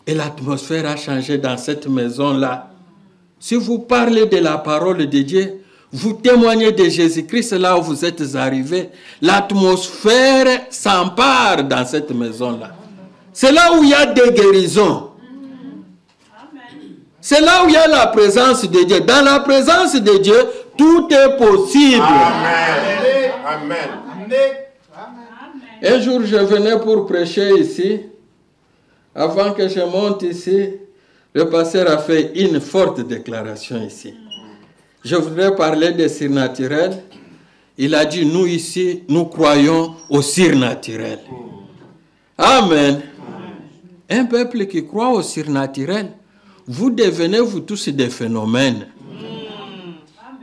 Et l'atmosphère a changé dans cette maison-là. Si vous parlez de la parole de Dieu, vous témoignez de Jésus-Christ là où vous êtes arrivés, l'atmosphère s'empare dans cette maison-là. C'est là où il y a des guérisons. C'est là où il y a la présence de Dieu. Dans la présence de Dieu, tout est possible. Amen. Amen. Un jour, je venais pour prêcher ici. Avant que je monte ici, le pasteur a fait une forte déclaration ici. Je voudrais parler des surnaturels. Il a dit, nous ici, nous croyons au surnaturel. Amen. Un peuple qui croit au surnaturel, vous devenez vous tous des phénomènes.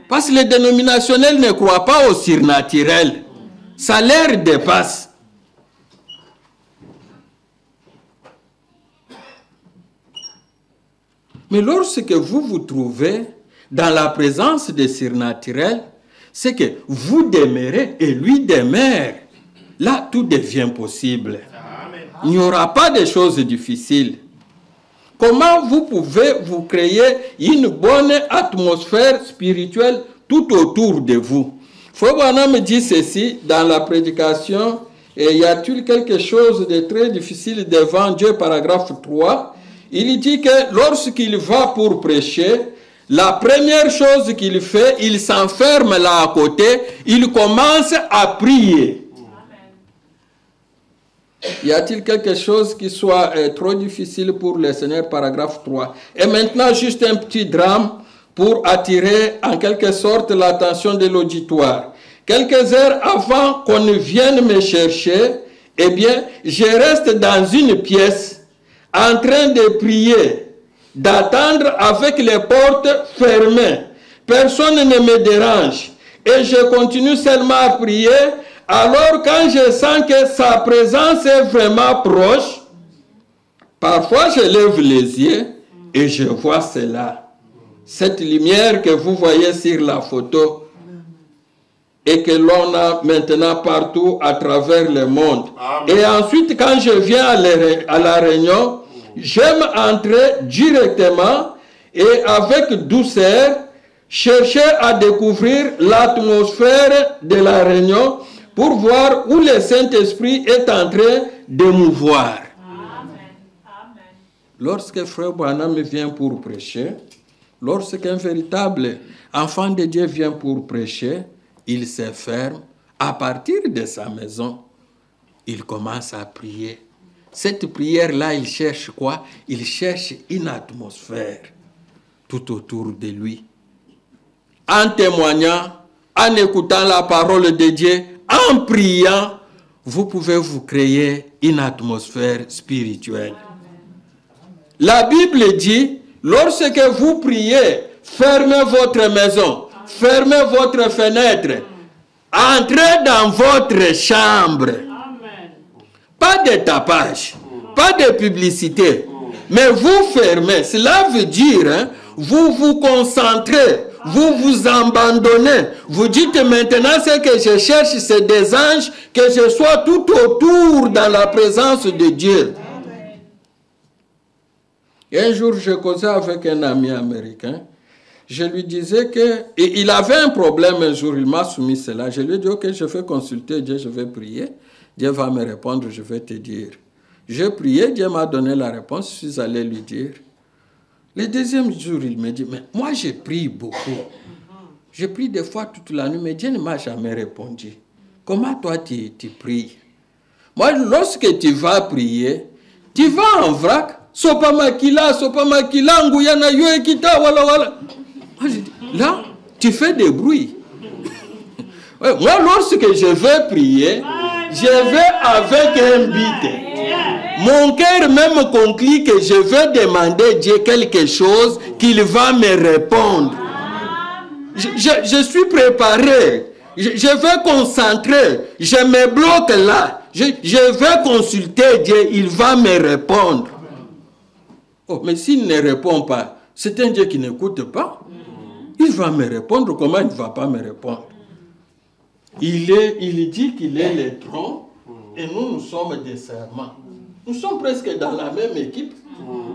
Parce que les dénominationnels ne croient pas au surnaturel. Ça leur dépasse. Mais lorsque vous vous trouvez dans la présence des surnaturels, c'est que vous demeurez et lui demeure. Là, tout devient possible. Il n'y aura pas de choses difficiles. Comment vous pouvez vous créer une bonne atmosphère spirituelle tout autour de vous? Frère Branham dit ceci dans la prédication. Et y a-t-il quelque chose de très difficile devant Dieu, paragraphe 3? Il dit que lorsqu'il va pour prêcher, la première chose qu'il fait, il s'enferme là à côté, il commence à prier. Y a-t-il quelque chose qui soit trop difficile pour le Seigneur, paragraphe 3? Et maintenant, juste un petit drame pour attirer en quelque sorte l'attention de l'auditoire. Quelques heures avant qu'on ne vienne me chercher, eh bien, je reste dans une pièce en train de prier, d'attendre avec les portes fermées. Personne ne me dérange. Et je continue seulement à prier. Alors quand je sens que sa présence est vraiment proche, parfois je lève les yeux et je vois cela. Cette lumière que vous voyez sur la photo et que l'on a maintenant partout à travers le monde. Amen. Et ensuite, quand je viens à la réunion, j'aime entrer directement et avec douceur, chercher à découvrir l'atmosphère de la réunion pour voir où le Saint-Esprit est en train de mouvoir. Lorsque Frère Branham vient pour prêcher, lorsqu'un véritable enfant de Dieu vient pour prêcher, il se ferme. À partir de sa maison, il commence à prier. Cette prière-là, il cherche quoi? Il cherche une atmosphère tout autour de lui. En témoignant, en écoutant la parole de Dieu, en priant, vous pouvez vous créer une atmosphère spirituelle. La Bible dit, lorsque vous priez, fermez votre maison. Fermez votre fenêtre. Entrez dans votre chambre. Pas de tapage, pas de publicité. Mais vous fermez. Cela veut dire, vous vous concentrez, vous vous abandonnez. Vous dites maintenant, ce que je cherche, c'est des anges, que je sois tout autour dans la présence de Dieu. Et un jour, je causais avec un ami américain. Je lui disais que... Et il avait un problème un jour, il m'a soumis cela. Je lui ai dit, ok, je vais consulter Dieu, je vais prier. Dieu va me répondre, je vais te dire. J'ai prié, Dieu m'a donné la réponse, je suis allé lui dire. Le deuxième jour, il me dit, mais moi je prie beaucoup. Je prie des fois toute la nuit, mais Dieu ne m'a jamais répondu. Comment toi tu pries? Moi, lorsque tu vas prier, tu vas en vrac. Sopa makila, nguyana, yo ekita, wala wala. Là, tu fais des bruits. Moi, lorsque je veux prier, je vais avec un but. Mon cœur même conclut que je veux demander à Dieu quelque chose qu'il va me répondre. Je suis préparé. Je veux concentrer. Je me bloque là. Je veux consulter Dieu. Il va me répondre. Oh, mais s'il ne répond pas, c'est un Dieu qui n'écoute pas. Il va me répondre. Comment il ne va pas me répondre? Il dit qu'il est le tronc et nous sommes des serments. Nous sommes presque dans la même équipe.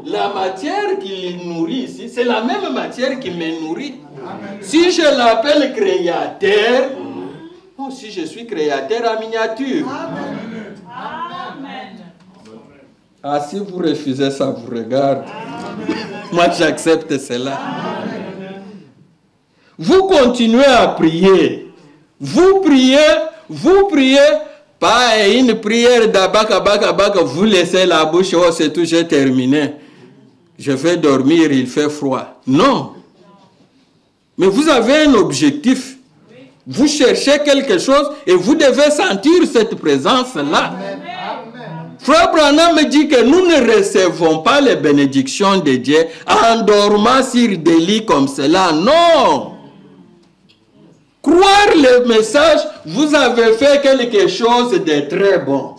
La matière qui nourrit ici, c'est la même matière qui me nourrit. Si je l'appelle créateur, si je suis créateur en miniature. Ah, si vous refusez, ça vous regarde. Moi, j'accepte cela. Vous continuez à prier. Vous priez, pas une prière d'abaka, vous laissez la bouche, oh c'est tout, j'ai terminé. Je vais dormir, il fait froid. Non. Mais vous avez un objectif. Vous cherchez quelque chose et vous devez sentir cette présence-là. Frère Branham me dit que nous ne recevons pas les bénédictions de Dieu en dormant sur des lits comme cela. Non. Croire le message, vous avez fait quelque chose de très bon.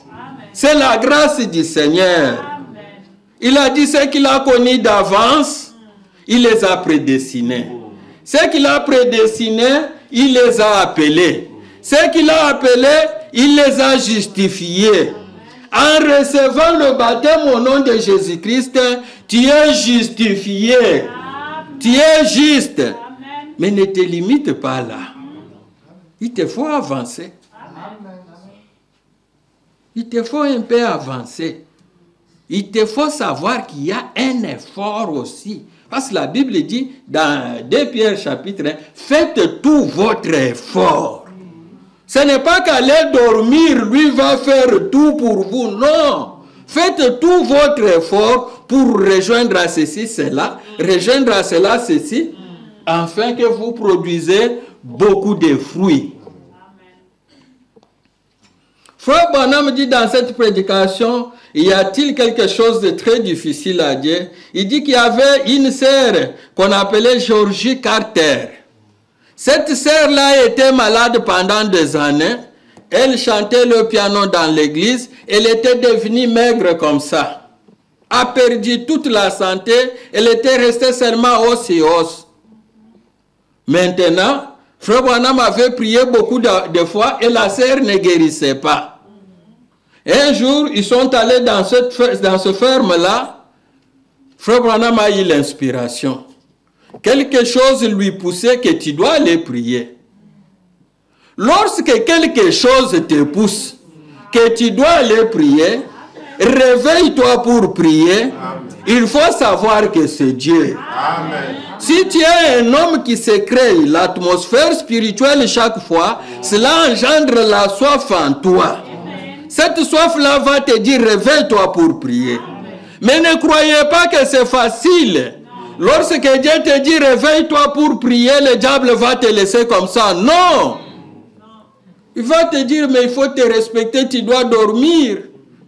C'est la grâce du Seigneur. Amen. Il a dit ce qu'il a connu d'avance, il les a prédestinés. Ce qu'il a prédestinés, il les a appelés. Ce qu'il a appelés, il les a justifiés. En recevant le baptême au nom de Jésus-Christ, tu es justifié. Amen. Tu es juste. Amen. Mais ne te limite pas là. Il te faut avancer. Il te faut un peu avancer. Il te faut savoir qu'il y a un effort aussi. Parce que la Bible dit dans 2 Pierre chapitre 1, faites tout votre effort. Ce n'est pas qu'aller dormir, lui va faire tout pour vous. Non. Faites tout votre effort pour rejoindre à ceci, cela, rejoindre à cela, ceci, afin que vous produisez beaucoup de fruits. Frère Branham dit dans cette prédication, y a-t-il quelque chose de très difficile à dire? Il dit qu'il y avait une sœur qu'on appelait Georgie Carter. Cette sœur-là était malade pendant des années. Elle chantait le piano dans l'église. Elle était devenue maigre comme ça. A perdu toute la santé. Elle était restée seulement os et os. Maintenant, Frère Branham avait prié beaucoup de fois et la sœur ne guérissait pas. Un jour, ils sont allés dans ce ferme-là. Frère Branham a eu l'inspiration. Quelque chose lui poussait que tu dois aller prier. Lorsque quelque chose te pousse, que tu dois aller prier, réveille-toi pour prier. Amen. Il faut savoir que c'est Dieu. Amen. Si tu es un homme qui se crée l'atmosphère spirituelle chaque fois, cela engendre la soif en toi. Cette soif-là va te dire, réveille-toi pour prier. Mais ne croyez pas que c'est facile. Lorsque Dieu te dit, réveille-toi pour prier, le diable va te laisser comme ça. Non. Il va te dire, mais il faut te respecter, tu dois dormir.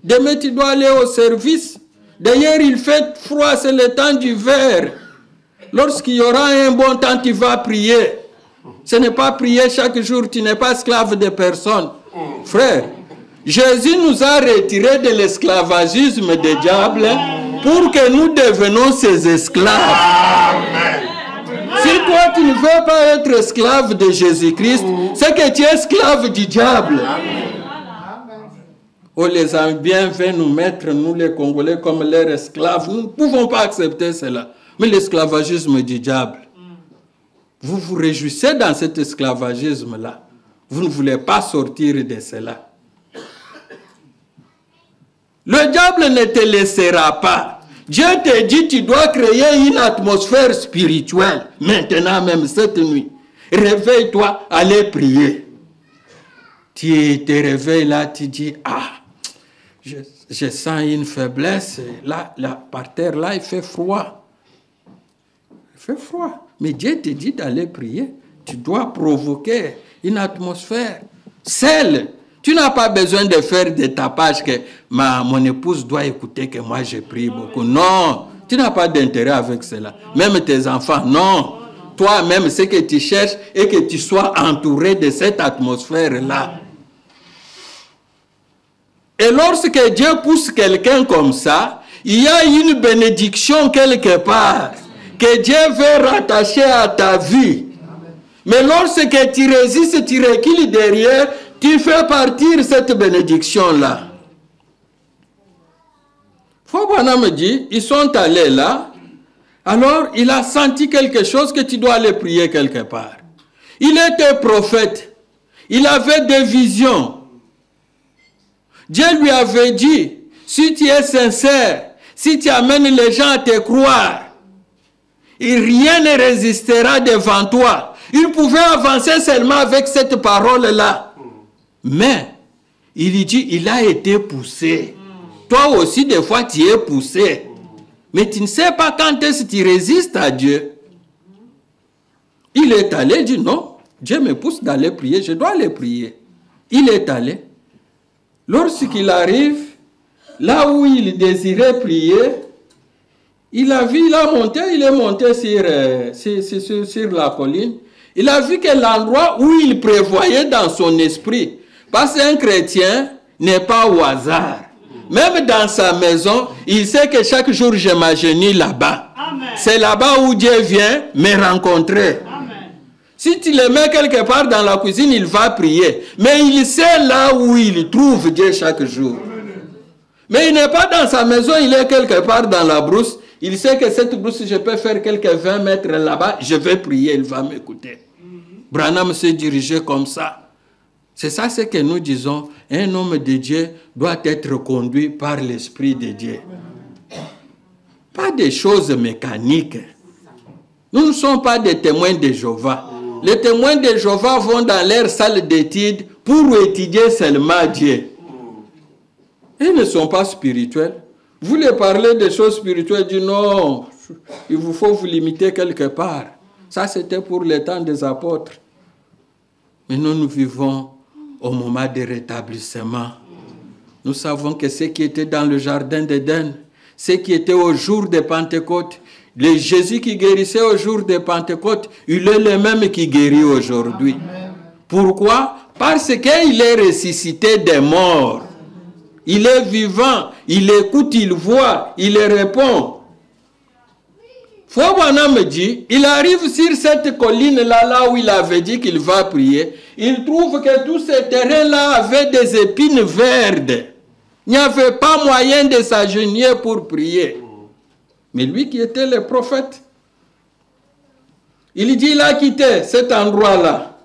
Demain, tu dois aller au service. D'ailleurs, il fait froid, c'est le temps d'hiver. Lorsqu'il y aura un bon temps, tu vas prier. Ce n'est pas prier chaque jour, tu n'es pas esclave de personne. Frère, Jésus nous a retirés de l'esclavagisme des diables pour que nous devenions ses esclaves. Amen. Si toi tu ne veux pas être esclave de Jésus-Christ, c'est que tu es esclave du diable. Oh, les Ambiens viennent nous mettre, nous les Congolais, comme leurs esclaves. Nous ne pouvons pas accepter cela. Mais l'esclavagisme du diable, vous vous réjouissez dans cet esclavagisme-là. Vous ne voulez pas sortir de cela. Le diable ne te laissera pas. Dieu te dit, tu dois créer une atmosphère spirituelle. Maintenant même, cette nuit. Réveille-toi, allez prier. Tu te réveilles là, tu dis, ah, je sens une faiblesse. Là, par terre, là, il fait froid. Il fait froid. Mais Dieu te dit d'aller prier. Tu dois provoquer une atmosphère saine. Tu n'as pas besoin de faire des tapages que mon épouse doit écouter que moi je prie beaucoup. Non, tu n'as pas d'intérêt avec cela. Même tes enfants, non. Toi-même, ce que tu cherches et que tu sois entouré de cette atmosphère-là. Et lorsque Dieu pousse quelqu'un comme ça, il y a une bénédiction quelque part que Dieu veut rattacher à ta vie. Mais lorsque tu résistes, tu recules derrière, tu fais partir cette bénédiction-là. Fobana me dit, ils sont allés là, alors il a senti quelque chose que tu dois aller prier quelque part. Il était prophète, il avait des visions. Dieu lui avait dit, si tu es sincère, si tu amènes les gens à te croire, et rien ne résistera devant toi. Il pouvait avancer seulement avec cette parole-là. Mais, il dit, il a été poussé. Toi aussi, des fois, tu es poussé. Mais tu ne sais pas quand est-ce que tu résistes à Dieu. Il est allé, il dit, non, Dieu me pousse d'aller prier, je dois aller prier. Il est allé. Lorsqu'il arrive, là où il désirait prier, il a vu, il est monté sur la colline. Il a vu que l'endroit où il prévoyait dans son esprit, parce qu'un chrétien n'est pas au hasard. Même dans sa maison, il sait que chaque jour je m'agenouille là-bas. C'est là-bas où Dieu vient me rencontrer. Amen. Si tu le mets quelque part dans la cuisine, il va prier. Mais il sait là où il trouve Dieu chaque jour. Mais il n'est pas dans sa maison, il est quelque part dans la brousse. Il sait que cette brousse, je peux faire quelques 20 mètres là-bas, je vais prier, il va m'écouter. Branham se dirigeait comme ça. C'est ça ce que nous disons. Un homme de Dieu doit être conduit par l'Esprit de Dieu. Pas des choses mécaniques. Nous ne sommes pas des témoins de Jéhovah. Les témoins de Jéhovah vont dans leur salle d'études pour étudier seulement Dieu. Ils ne sont pas spirituels. Vous les parlez des choses spirituelles, du non, il vous faut vous limiter quelque part. Ça, c'était pour le temps des apôtres. Mais nous vivons au moment du rétablissement. Nous savons que ce qui était dans le jardin d'Éden, ce qui était au jour de Pentecôte, le Jésus qui guérissait au jour de Pentecôte, il est le même qui guérit aujourd'hui. Pourquoi? Parce qu'il est ressuscité des morts. Il est vivant, il écoute, il voit, il répond. Fobana me dit, il arrive sur cette colline-là, là où il avait dit qu'il va prier. Il trouve que tous ces terrains-là avaient des épines vertes. Il n'y avait pas moyen de s'agenouiller pour prier. Mais lui qui était le prophète, il dit, il a quitté cet endroit-là.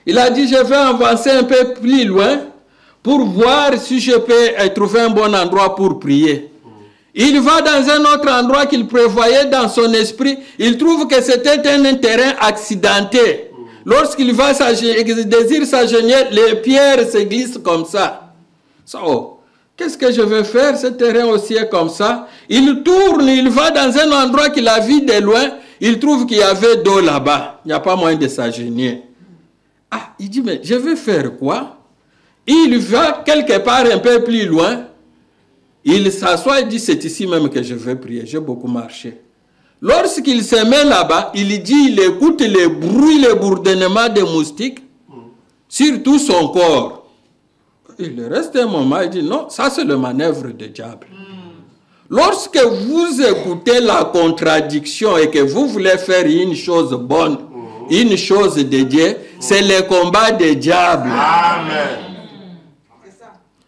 Il a dit, je vais avancer un peu plus loin pour voir si je peux trouver un bon endroit pour prier. Il va dans un autre endroit qu'il prévoyait dans son esprit. Il trouve que c'était un terrain accidenté. Lorsqu'il va désire s'agenouiller, les pierres se glissent comme ça. So, qu'est-ce que je vais faire? Ce terrain aussi est comme ça. Il tourne, il va dans un endroit qu'il a vu de loin. Il trouve qu'il y avait d'eau là-bas. Il n'y a pas moyen de s'agenouiller. Ah, il dit, mais je vais faire quoi? Il va quelque part un peu plus loin. Il s'assoit et dit, c'est ici même que je vais prier. J'ai beaucoup marché. Lorsqu'il se met là-bas, il dit, il écoute les bruits, les bourdonnements des moustiques sur tout son corps. Il reste un moment, il dit, non, ça c'est le manœuvre du diable. Lorsque vous écoutez la contradiction et que vous voulez faire une chose bonne, une chose de Dieu, c'est le combat du diable. Amen.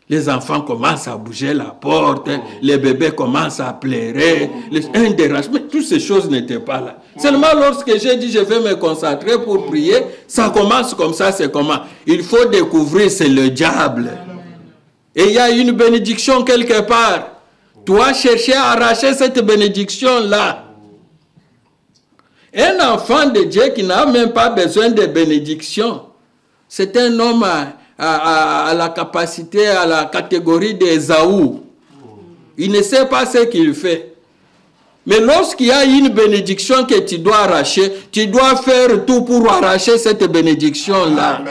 Les enfants commencent à bouger la porte, les bébés commencent à pleurer, un dérangement, toutes ces choses n'étaient pas là. Seulement lorsque j'ai dit je vais me concentrer pour prier, ça commence comme ça, c'est comment? Il faut découvrir, c'est le diable. Et il y a une bénédiction quelque part. Toi, chercher à arracher cette bénédiction-là. Un enfant de Dieu qui n'a même pas besoin de bénédiction, c'est un homme à la capacité, à la catégorie d'Ésaü. Il ne sait pas ce qu'il fait. Mais lorsqu'il y a une bénédiction que tu dois arracher, tu dois faire tout pour arracher cette bénédiction-là.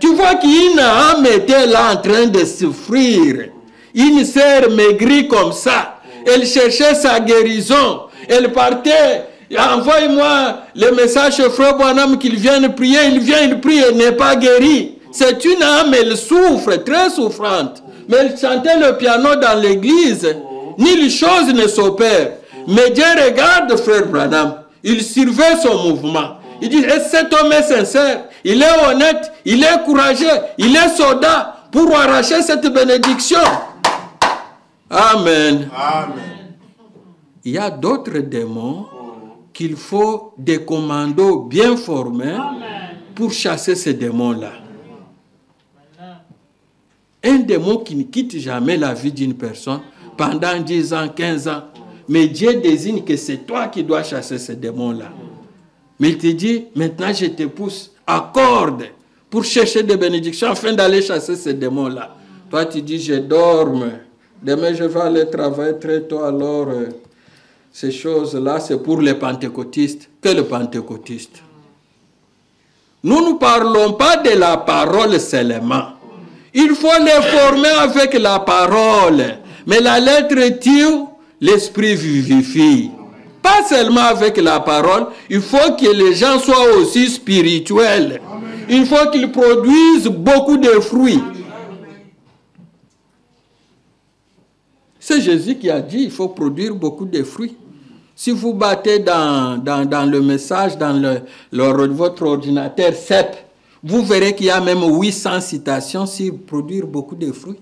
Tu vois qu'une âme était là en train de souffrir. Une sœur maigrie comme ça. Elle cherchait sa guérison. Elle partait. Envoie-moi le message au frère Branham qu'il vienne prier. Il vient, il prie, elle n'est pas guérie. C'est une âme, elle souffre, très souffrante. Mais elle chantait le piano dans l'église. Nulle chose ne s'opère. Mais Dieu regarde frère Branham. Il surveille son mouvement. Il dit, cet homme est sincère, il est honnête, il est courageux, il est soldat pour arracher cette bénédiction. Amen. Amen. Il y a d'autres démons qu'il faut des commandos bien formés pour chasser ces démons-là. Un démon qui ne quitte jamais la vie d'une personne pendant 10 ans, 15 ans. Mais Dieu désigne que c'est toi qui dois chasser ces démons-là. Mais il te dit, maintenant je te pousse, accorde pour chercher des bénédictions afin d'aller chasser ces démons-là. Toi tu dis, je dorme. Demain je vais aller travailler très tôt. Alors ces choses-là, c'est pour les pentecôtistes. Que le pentecôtiste? Nous ne parlons pas de la parole seulement. Il faut les former avec la parole. Mais la lettre tue, l'esprit vivifie. Pas seulement avec la parole, il faut que les gens soient aussi spirituels. Il faut qu'ils produisent beaucoup de fruits. C'est Jésus qui a dit, il faut produire beaucoup de fruits. Si vous battez dans le message, dans votre ordinateur CEP, vous verrez qu'il y a même 800 citations sur produire beaucoup de fruits.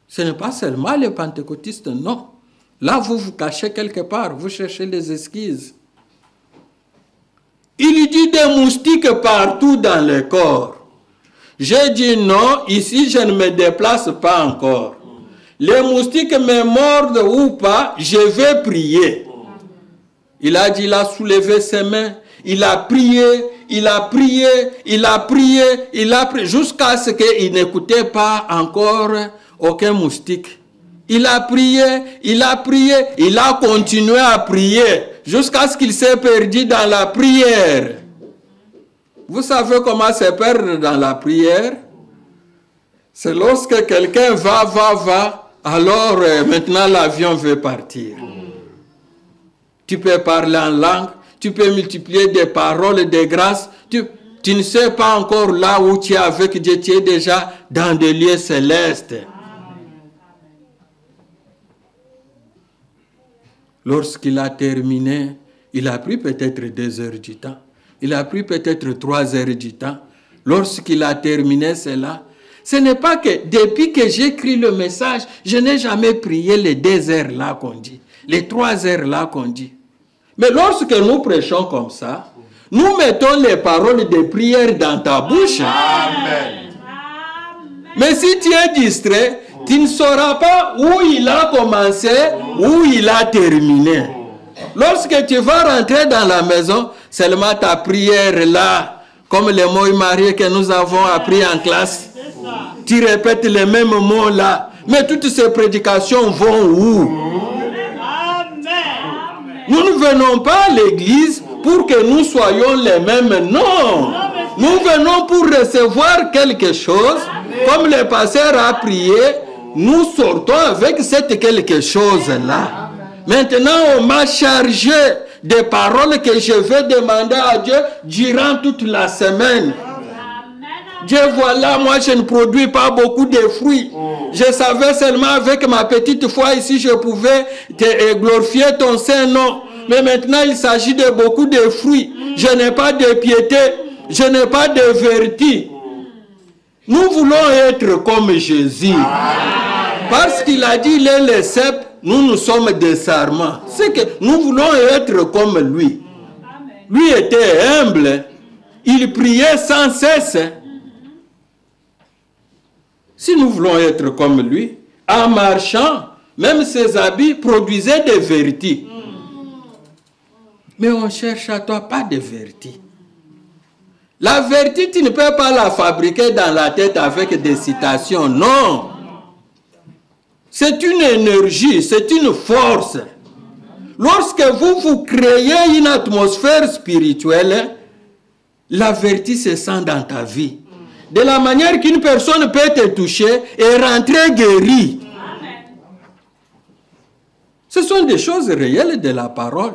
Ce n'est pas seulement les pentecôtistes, non. Là, vous vous cachez quelque part, vous cherchez des esquisses. Il dit des moustiques partout dans le corps. J'ai dit non, ici je ne me déplace pas encore. Les moustiques me mordent ou pas, je vais prier. Il a dit, il a soulevé ses mains, il a prié, il a prié, il a prié, il a prié, jusqu'à ce qu'il n'écoutait pas encore aucun moustique. Il a prié, il a prié, il a continué à prier jusqu'à ce qu'il s'est perdu dans la prière. Vous savez comment se perdre dans la prière? C'est lorsque quelqu'un va, alors maintenant l'avion veut partir. Tu peux parler en langue, tu peux multiplier des paroles de grâce, tu ne sais pas encore là où tu es avec Dieu, tu es déjà dans des lieux célestes. Lorsqu'il a terminé, il a pris peut-être 2 heures du temps. Il a pris peut-être 3 heures du temps. Lorsqu'il a terminé cela, ce n'est pas que depuis que j'écris le message, je n'ai jamais prié les 2 heures là qu'on dit, les 3 heures là qu'on dit. Mais lorsque nous prêchons comme ça, nous mettons les paroles de prière dans ta bouche. Amen. Mais si tu es distrait, tu ne sauras pas où il a commencé, où il a terminé. Lorsque tu vas rentrer dans la maison, seulement ta prière là, comme les mots mariés que nous avons appris en classe, tu répètes les mêmes mots là. Mais toutes ces prédications vont où? Nous ne venons pas à l'église pour que nous soyons les mêmes. Non. Nous venons pour recevoir quelque chose. Comme le pasteur a prié, nous sortons avec cette quelque chose-là. Maintenant, on m'a chargé des paroles que je vais demander à Dieu durant toute la semaine. Dieu, voilà, moi je ne produis pas beaucoup de fruits. Je savais seulement avec ma petite foi ici, je pouvais glorifier ton Saint-Nom. Mais maintenant, il s'agit de beaucoup de fruits. Je n'ai pas de piété, je n'ai pas de vertu. Nous voulons être comme Jésus. Parce qu'il a dit, il est le cep, nous sommes des sarments. C'est que nous voulons être comme lui. Lui était humble, il priait sans cesse. Si nous voulons être comme lui, en marchant, même ses habits produisaient des vertus. Mais on cherche à toi pas de vertu. La vertu, tu ne peux pas la fabriquer dans la tête avec des citations. Non. C'est une énergie, c'est une force. Lorsque vous créez une atmosphère spirituelle, la vertu se sent dans ta vie. De la manière qu'une personne peut te toucher et rentrer guérie. Ce sont des choses réelles de la parole.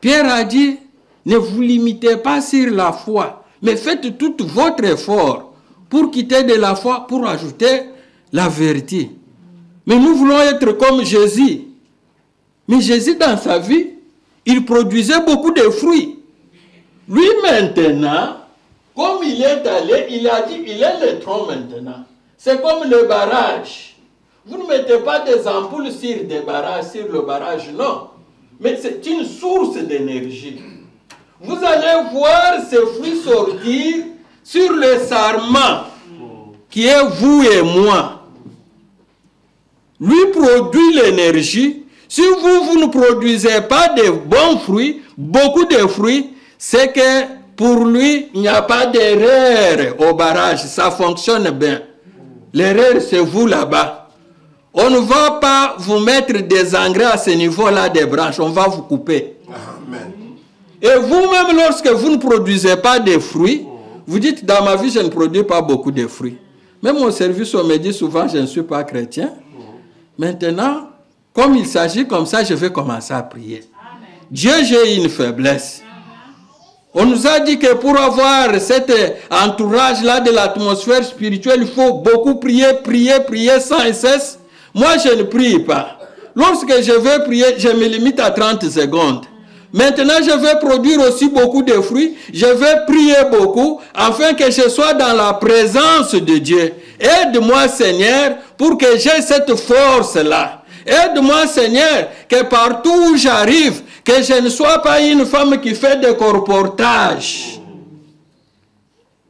Pierre a dit, ne vous limitez pas sur la foi, mais faites tout votre effort pour quitter de la foi, pour ajouter la vertu. Mais nous voulons être comme Jésus. Mais Jésus, dans sa vie, il produisait beaucoup de fruits. Lui, maintenant, comme il est allé, il a dit, il est le tronc maintenant. C'est comme le barrage. Vous ne mettez pas des ampoules sur des barrages, sur le barrage, non. Mais c'est une source d'énergie. Vous allez voir ces fruits sortir sur le sarment, qui est vous et moi. Lui produit l'énergie. Si vous ne produisez pas de bons fruits, beaucoup de fruits, c'est que pour lui, il n'y a pas d'erreur au barrage. Ça fonctionne bien. L'erreur, c'est vous là-bas. On ne va pas vous mettre des engrais à ce niveau-là des branches. On va vous couper. Amen. Et vous-même, lorsque vous ne produisez pas de fruits, vous dites, dans ma vie, je ne produis pas beaucoup de fruits. Même au service, on me dit souvent, je ne suis pas chrétien. Maintenant, comme il s'agit comme ça, je vais commencer à prier. Amen. Dieu, j'ai une faiblesse. On nous a dit que pour avoir cet entourage-là de l'atmosphère spirituelle, il faut beaucoup prier, prier, prier sans cesse. Moi, je ne prie pas. Lorsque je vais prier, je me limite à 30 secondes. Maintenant, je vais produire aussi beaucoup de fruits. Je vais prier beaucoup afin que je sois dans la présence de Dieu. Aide-moi, Seigneur, pour que j'aie cette force-là. Aide-moi, Seigneur, que partout où j'arrive, que je ne sois pas une femme qui fait des colportages.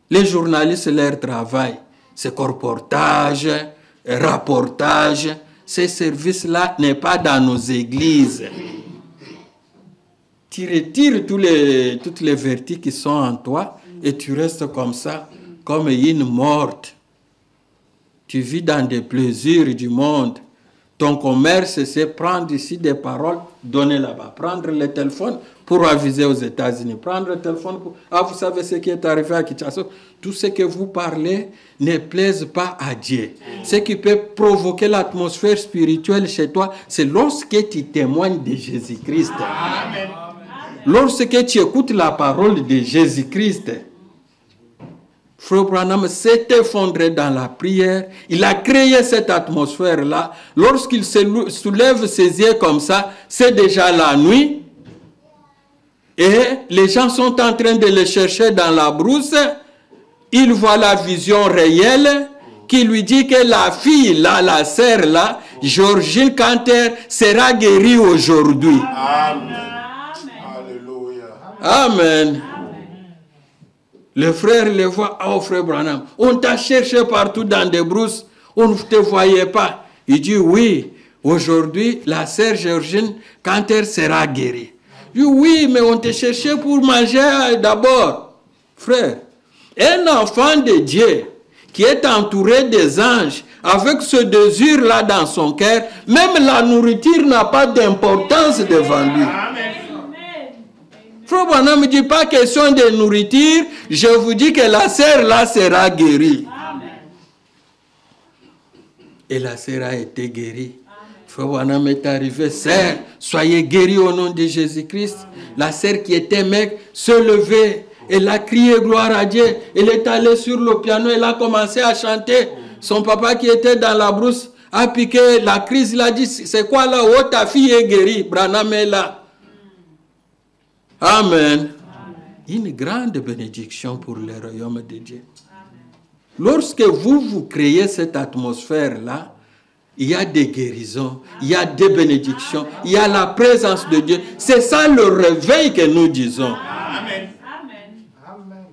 Les journalistes, leur travail, c'est colportage, rapportage. Ces services-là n'est pas dans nos églises. Tu retires toutes les vertus qui sont en toi et tu restes comme ça, comme une morte. Tu vis dans des plaisirs du monde. Ton commerce, c'est prendre ici des paroles, donner là-bas. Prendre le téléphone pour aviser aux États-Unis. Prendre le téléphone pour... Ah, vous savez ce qui est arrivé à Kinshasa. Tout ce que vous parlez ne plaise pas à Dieu. Ce qui peut provoquer l'atmosphère spirituelle chez toi, c'est lorsque tu témoignes de Jésus-Christ. Amen. Lorsque tu écoutes la parole de Jésus-Christ. Frère Branham s'est effondré dans la prière. Il a créé cette atmosphère-là. Lorsqu'il soulève ses yeux comme ça, c'est déjà la nuit. Et les gens sont en train de le chercher dans la brousse. Il voit la vision réelle qui lui dit que la fille, là, la sœur, là, Georgine Canter, sera guérie aujourd'hui. Amen. Alléluia. Amen. Le frère le voit, oh frère Branham, on t'a cherché partout dans des brousses, on ne te voyait pas. Il dit, oui, aujourd'hui, la sœur Georgine Canter sera guérie. Il dit, oui, mais on te cherchait pour manger d'abord. Frère, un enfant de Dieu qui est entouré des anges, avec ce désir-là dans son cœur, même la nourriture n'a pas d'importance devant lui. Amen. Frère Branham ne dit pas question de nourriture, je vous dis que la sœur là sera guérie. Amen. Et la sœur a été guérie. Frère Branham est arrivé, sœur, soyez guérie au nom de Jésus-Christ. La sœur qui était maigre se levait, elle a crié gloire à Dieu. Elle est allée sur le piano, elle a commencé à chanter. Son papa qui était dans la brousse a piqué la crise, il a dit, c'est quoi là? Oh, ta fille est guérie, Branham est là. Amen. Une grande bénédiction pour le royaume de Dieu. Lorsque vous créez cette atmosphère-là, il y a des guérisons, il y a des bénédictions, il y a la présence de Dieu. C'est ça le réveil que nous disons. Amen. Amen.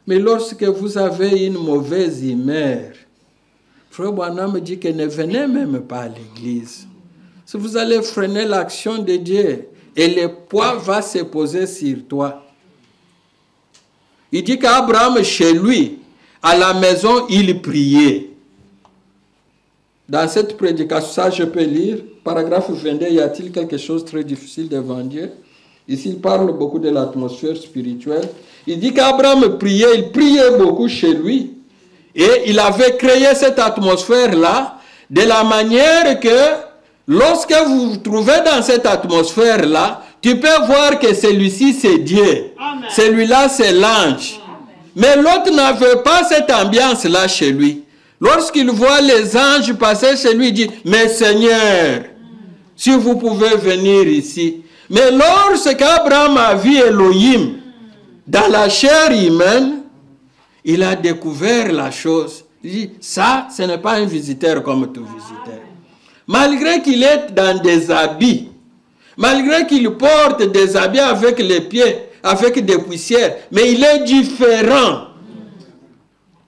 Mais lorsque vous avez une mauvaise humeur, Frère Branham dit que ne venez même pas à l'église. Si vous allez freiner l'action de Dieu, et le poids va se poser sur toi. Il dit qu'Abraham, chez lui, à la maison, il priait. dans cette prédication, ça je peux lire, paragraphe 22, y a-t-il quelque chose de très difficile devant Dieu? Ici, il parle beaucoup de l'atmosphère spirituelle. Il dit qu'Abraham priait, il priait beaucoup chez lui. Et il avait créé cette atmosphère-là de la manière que lorsque vous vous trouvez dans cette atmosphère-là, tu peux voir que celui-ci c'est Dieu. Celui-là c'est l'ange. Mais l'autre n'avait pas cette ambiance-là chez lui. Lorsqu'il voit les anges passer chez lui, il dit, mais Seigneur, si vous pouvez venir ici. Mais lorsqu'Abraham a vu Elohim dans la chair humaine, il a découvert la chose. Il dit, ça, ce n'est pas un visiteur comme tout visiteur. Malgré qu'il est dans des habits, malgré qu'il porte des habits avec les pieds, avec des poussières, mais il est différent.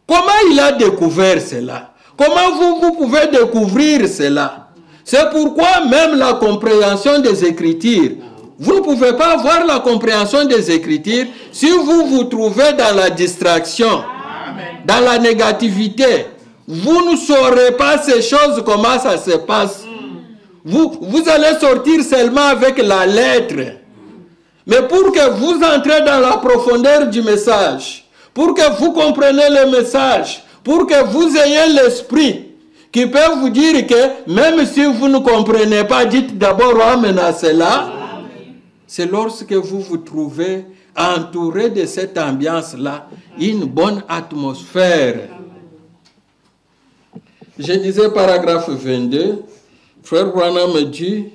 Comment il a découvert cela? Comment vous pouvez découvrir cela? C'est pourquoi même la compréhension des Écritures, vous ne pouvez pas avoir la compréhension des Écritures si vous vous trouvez dans la distraction, dans la négativité. Vous ne saurez pas ces choses, comment ça se passe. Vous allez sortir seulement avec la lettre. Mais pour que vous entrez dans la profondeur du message, pour que vous compreniez le message, pour que vous ayez l'esprit qui peut vous dire que même si vous ne comprenez pas, dites d'abord Amen à cela. C'est lorsque vous vous trouvez entouré de cette ambiance-là, une bonne atmosphère. Je disais paragraphe 22, Frère Branham me dit,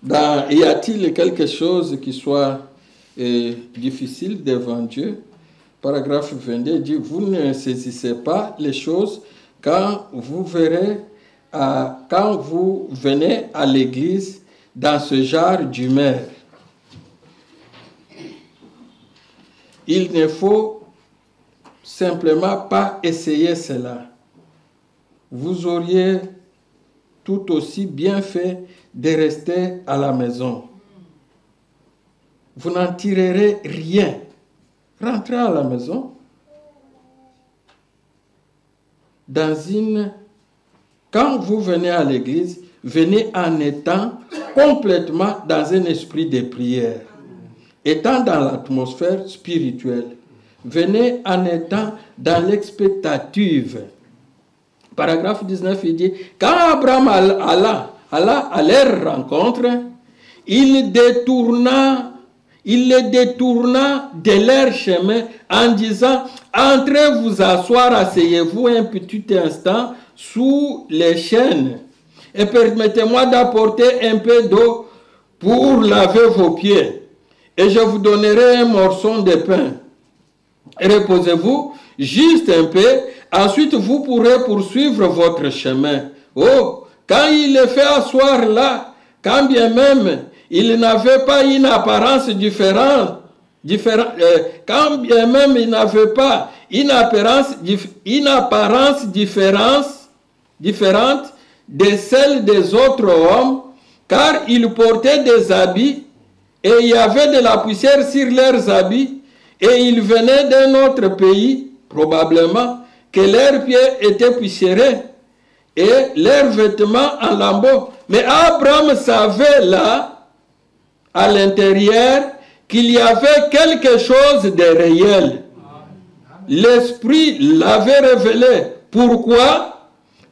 y a-t-il quelque chose qui soit difficile devant Dieu? Paragraphe 22 dit, vous ne saisissez pas les choses quand vous verrez, quand vous venez à l'église dans ce genre d'humeur. Il ne faut simplement pas essayer cela. Vous auriez tout aussi bien fait de rester à la maison. Vous n'en tirerez rien. Rentrez à la maison. Quand vous venez à l'église, venez en étant complètement dans un esprit de prière. Étant dans l'atmosphère spirituelle. Venez en étant dans l'expectative. Paragraphe 19, il dit, quand Abraham alla à leur rencontre, il les détourna de leur chemin en disant, entrez vous asseoir, asseyez-vous un petit instant sous les chênes et permettez-moi d'apporter un peu d'eau pour laver vos pieds et je vous donnerai un morceau de pain. Reposez-vous juste un peu, ensuite vous pourrez poursuivre votre chemin. Oh, quand il les fait asseoir là, quand bien même il n'avait pas une apparence différente, quand bien même il n'avait pas une apparence différente de celle des autres hommes, car ils portaient des habits et il y avait de la poussière sur leurs habits, et ils venaient d'un autre pays, probablement, que leurs pieds étaient poussiéreux et leurs vêtements en lambeaux. Mais Abraham savait là, à l'intérieur, qu'il y avait quelque chose de réel. L'Esprit l'avait révélé. Pourquoi?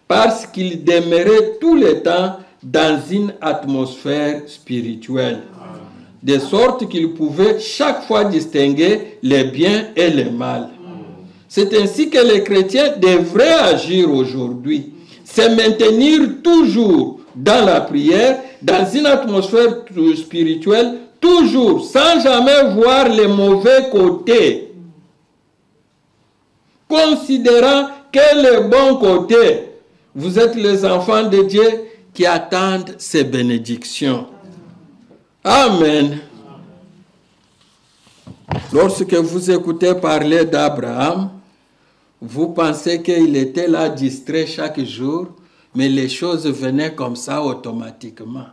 Parce qu'il demeurait tout le temps dans une atmosphère spirituelle. De sorte qu'il pouvait chaque fois distinguer les biens et les mal. C'est ainsi que les chrétiens devraient agir aujourd'hui. Se maintenir toujours dans la prière, dans une atmosphère spirituelle, toujours, sans jamais voir les mauvais côtés. Considérant que les bons côtés, vous êtes les enfants de Dieu qui attendent ces bénédictions. Amen. Lorsque vous écoutez parler d'Abraham, vous pensez qu'il était là distrait chaque jour, mais les choses venaient comme ça automatiquement.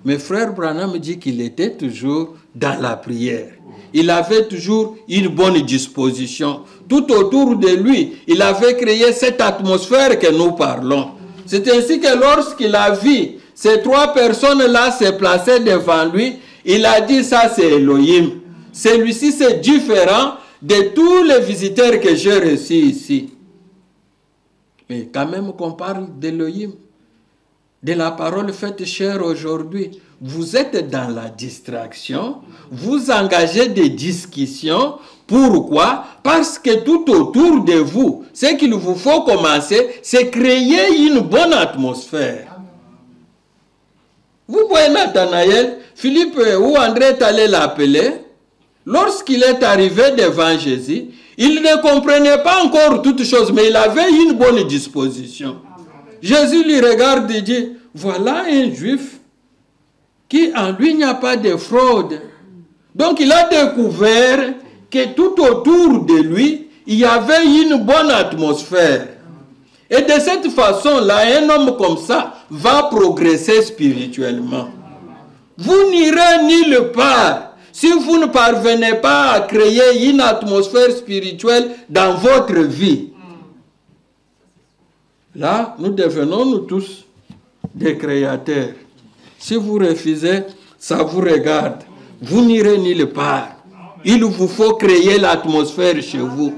Mais frère Branham dit qu'il était toujours dans la prière. Il avait toujours une bonne disposition. Tout autour de lui, il avait créé cette atmosphère que nous parlons. C'est ainsi que lorsqu'il a vu ces 3 personnes-là se placer devant lui, il a dit ça c'est Elohim. Celui-ci c'est différent de tous les visiteurs que j'ai reçus ici. Mais quand même qu'on parle d'Elohim, de la parole faite chère aujourd'hui, vous êtes dans la distraction, vous engagez des discussions. Pourquoi? Parce que tout autour de vous, ce qu'il vous faut commencer, c'est créer une bonne atmosphère. Vous voyez Nathanaël, Philippe ou André est allé l'appeler. Lorsqu'il est arrivé devant Jésus, il ne comprenait pas encore toutes choses, mais il avait une bonne disposition. Jésus lui regarde et dit, voilà un juif qui en lui il n'y a pas de fraude. Donc il a découvert que tout autour de lui, il y avait une bonne atmosphère. Et de cette façon-là, un homme comme ça va progresser spirituellement. Vous n'irez nulle part si vous ne parvenez pas à créer une atmosphère spirituelle dans votre vie. Là, nous devenons nous tous des créateurs. Si vous refusez, ça vous regarde. Vous n'irez nulle part. Il vous faut créer l'atmosphère chez vous.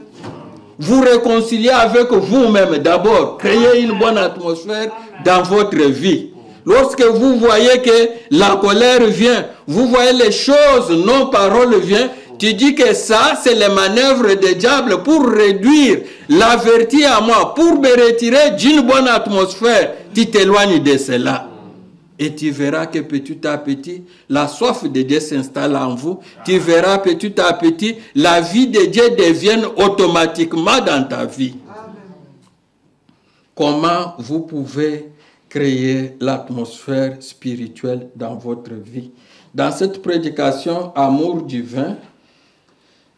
Vous réconcilier avec vous-même d'abord. Créer une bonne atmosphère dans votre vie. Lorsque vous voyez que la colère vient, vous voyez les choses, non-parole vient, tu dis que ça, c'est les manœuvres du diable pour réduire la vertu à moi, pour me retirer d'une bonne atmosphère. Tu t'éloignes de cela. Et tu verras que petit à petit, la soif de Dieu s'installe en vous. Tu verras petit à petit, la vie de Dieu devient automatiquement dans ta vie. Comment vous pouvez créer l'atmosphère spirituelle dans votre vie? Dans cette prédication, Amour du vin,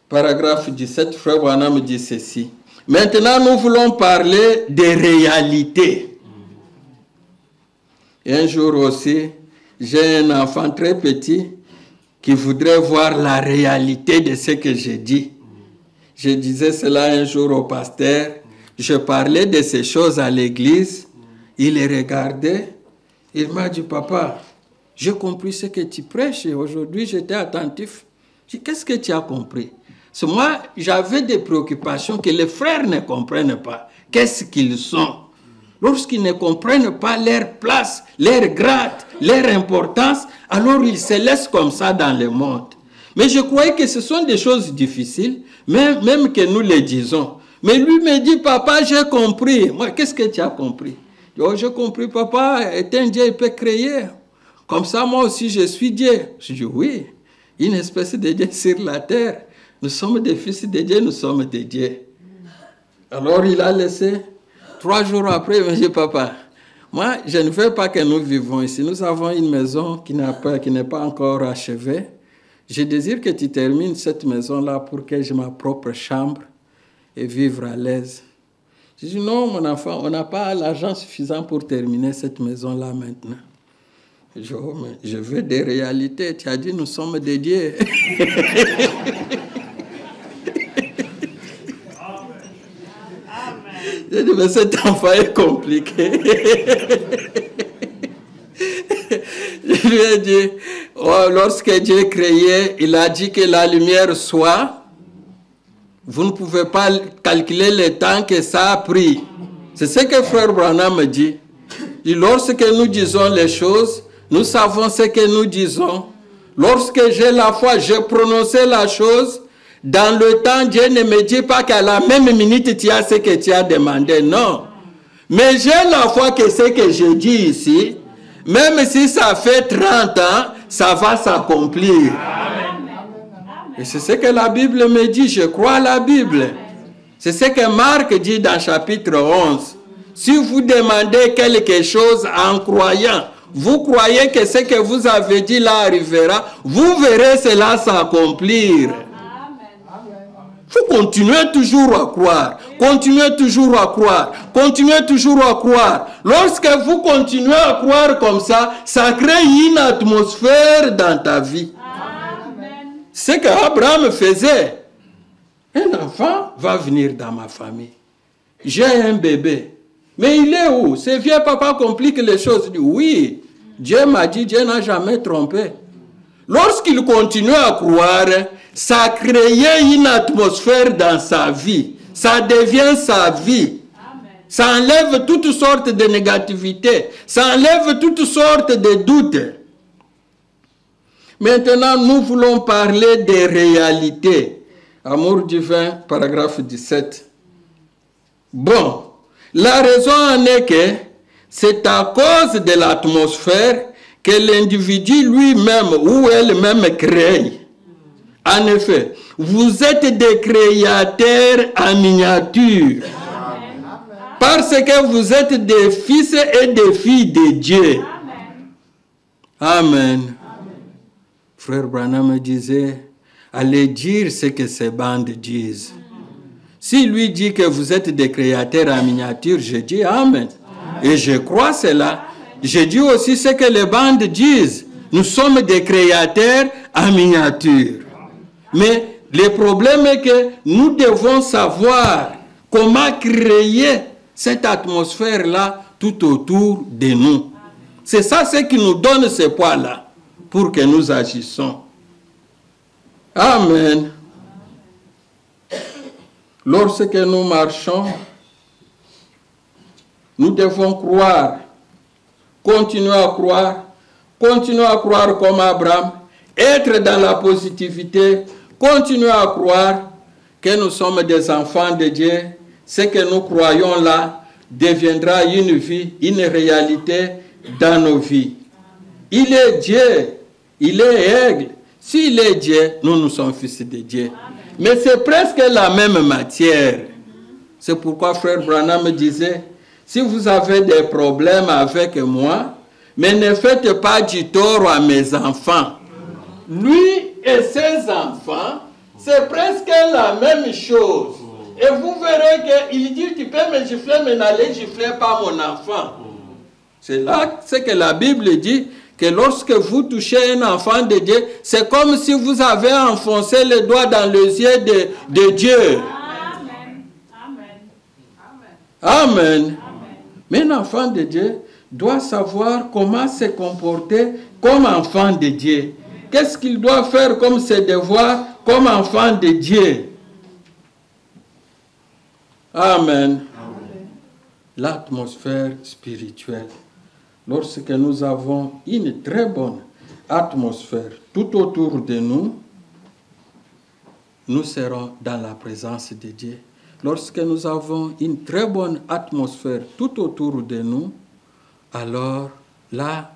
paragraphe 17, Frère Branham dit ceci. Maintenant, nous voulons parler des réalités. Et un jour aussi, j'ai un enfant très petit qui voudrait voir la réalité de ce que j'ai dit. Je disais cela un jour au pasteur. Je parlais de ces choses à l'église. Il les regardait. Il m'a dit, papa, j'ai compris ce que tu prêches. Et aujourd'hui, j'étais attentif. Je dis, qu'est-ce que tu as compris? Parce que moi, j'avais des préoccupations que les frères ne comprennent pas. Qu'est-ce qu'ils sont? Lorsqu'ils ne comprennent pas leur place, leur grade, leur importance, alors ils se laissent comme ça dans le monde. Mais je croyais que ce sont des choses difficiles, même que nous les disons. Mais lui me dit, papa, j'ai compris. Moi, qu'est-ce que tu as compris? Oh, j'ai compris, papa, est un Dieu, il peut créer. Comme ça, moi aussi, je suis Dieu. Je dis, oui, une espèce de Dieu sur la terre. Nous sommes des fils de Dieu, nous sommes des dieux. Alors, il a laissé. 3 jours après, il me dit, papa, moi, je ne veux pas que nous vivons ici. Nous avons une maison qui n'est pas encore achevée. Je désire que tu termines cette maison-là pour que j'ai ma propre chambre et vivre à l'aise. Je dis, non, mon enfant, on n'a pas l'argent suffisant pour terminer cette maison-là maintenant. Je dis, oh, mais je veux des réalités. Tu as dit, nous sommes des dieux. J'ai dit, mais cet enfant est compliqué. Je lui ai dit, oh, lorsque Dieu créé, il a dit que la lumière soit. Vous ne pouvez pas calculer le temps que ça a pris. C'est ce que Frère Branham me dit. Et lorsque nous disons les choses, nous savons ce que nous disons. Lorsque j'ai la foi, j'ai prononcé la chose. Dans le temps, Dieu ne me dit pas qu'à la même minute, tu as ce que tu as demandé. Non. Mais j'ai la foi que ce que je dis ici, même si ça fait 30 ans, ça va s'accomplir. Et c'est ce que la Bible me dit. Je crois à la Bible. C'est ce que Marc dit dans chapitre 11. Si vous demandez quelque chose en croyant, vous croyez que ce que vous avez dit là arrivera, vous verrez cela s'accomplir. Il faut continuer toujours à croire. Continuez toujours à croire. Continuez toujours à croire. Lorsque vous continuez à croire comme ça, ça crée une atmosphère dans ta vie. C'est ce qu'Abraham faisait. Un enfant va venir dans ma famille. J'ai un bébé. Mais il est où? Ce vieux papa complique les choses. Il dit, oui, Dieu m'a dit, Dieu n'a jamais trompé. Lorsqu'il continue à croire, ça crée une atmosphère dans sa vie. Ça devient sa vie. Ça enlève toutes sortes de négativité. Ça enlève toutes sortes de doutes. Maintenant, nous voulons parler des réalités. Amour divin, paragraphe 17. Bon, la raison en est que c'est à cause de l'atmosphère que l'individu lui-même ou elle-même crée. En effet, vous êtes des créateurs en miniature. Parce que vous êtes des fils et des filles de Dieu. Amen. Frère Branham me disait, allez dire ce que ces bandes disent. Si lui dit que vous êtes des créateurs en miniature, je dis Amen. Et je crois cela. Je dis aussi ce que les bandes disent. Nous sommes des créateurs en miniature. Mais le problème est que nous devons savoir comment créer cette atmosphère-là tout autour de nous. C'est ça ce qui nous donne ce poids-là pour que nous agissons. Amen. Lorsque nous marchons, nous devons croire, continuer à croire comme Abraham, être dans la positivité, continuer à croire que nous sommes des enfants de Dieu. Ce que nous croyons là deviendra une vie, une réalité dans nos vies. Il est Dieu, il est aigle. S'il est Dieu, nous sommes fils de Dieu. Mais c'est presque la même matière. C'est pourquoi frère Branham me disait, si vous avez des problèmes avec moi, mais ne faites pas du tort à mes enfants. Lui et ses enfants, c'est presque la même chose. Et vous verrez qu'il dit, tu peux me gifler, mais n'allez gifler pas mon enfant. C'est là ce que la Bible dit, que lorsque vous touchez un enfant de Dieu, c'est comme si vous avez enfoncé le doigt dans les yeux de Dieu. Amen. Amen. Amen. Mais un enfant de Dieu doit savoir comment se comporter comme enfant de Dieu. Qu'est-ce qu'il doit faire comme ses devoirs comme enfant de Dieu. Amen. L'atmosphère spirituelle. Lorsque nous avons une très bonne atmosphère tout autour de nous, nous serons dans la présence de Dieu. Lorsque nous avons une très bonne atmosphère tout autour de nous, alors là,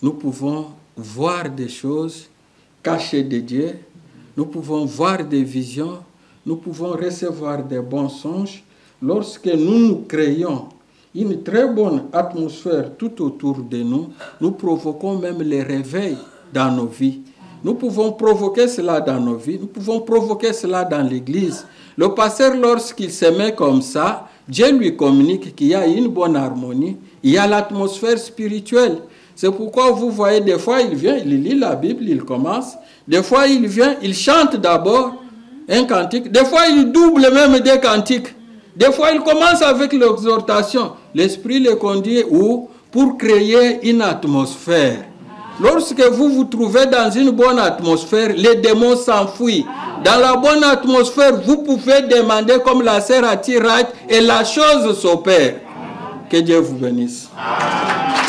nous pouvons voir des choses cachées de Dieu, nous pouvons voir des visions, nous pouvons recevoir des bons songes. Lorsque nous créons une très bonne atmosphère tout autour de nous, nous provoquons même les réveils dans nos vies. Nous pouvons provoquer cela dans nos vies, nous pouvons provoquer cela dans l'église. Le pasteur, lorsqu'il se met comme ça, Dieu lui communique qu'il y a une bonne harmonie, il y a l'atmosphère spirituelle. C'est pourquoi vous voyez, des fois il vient, il lit la Bible, il commence. Des fois il vient, il chante d'abord un cantique. Des fois il double même des cantiques. Des fois il commence avec l'exhortation. L'Esprit le conduit où? Pour créer une atmosphère. Lorsque vous vous trouvez dans une bonne atmosphère, les démons s'enfuient. Dans la bonne atmosphère, vous pouvez demander comme la sœur Attirate et la chose s'opère. Que Dieu vous bénisse. Amen.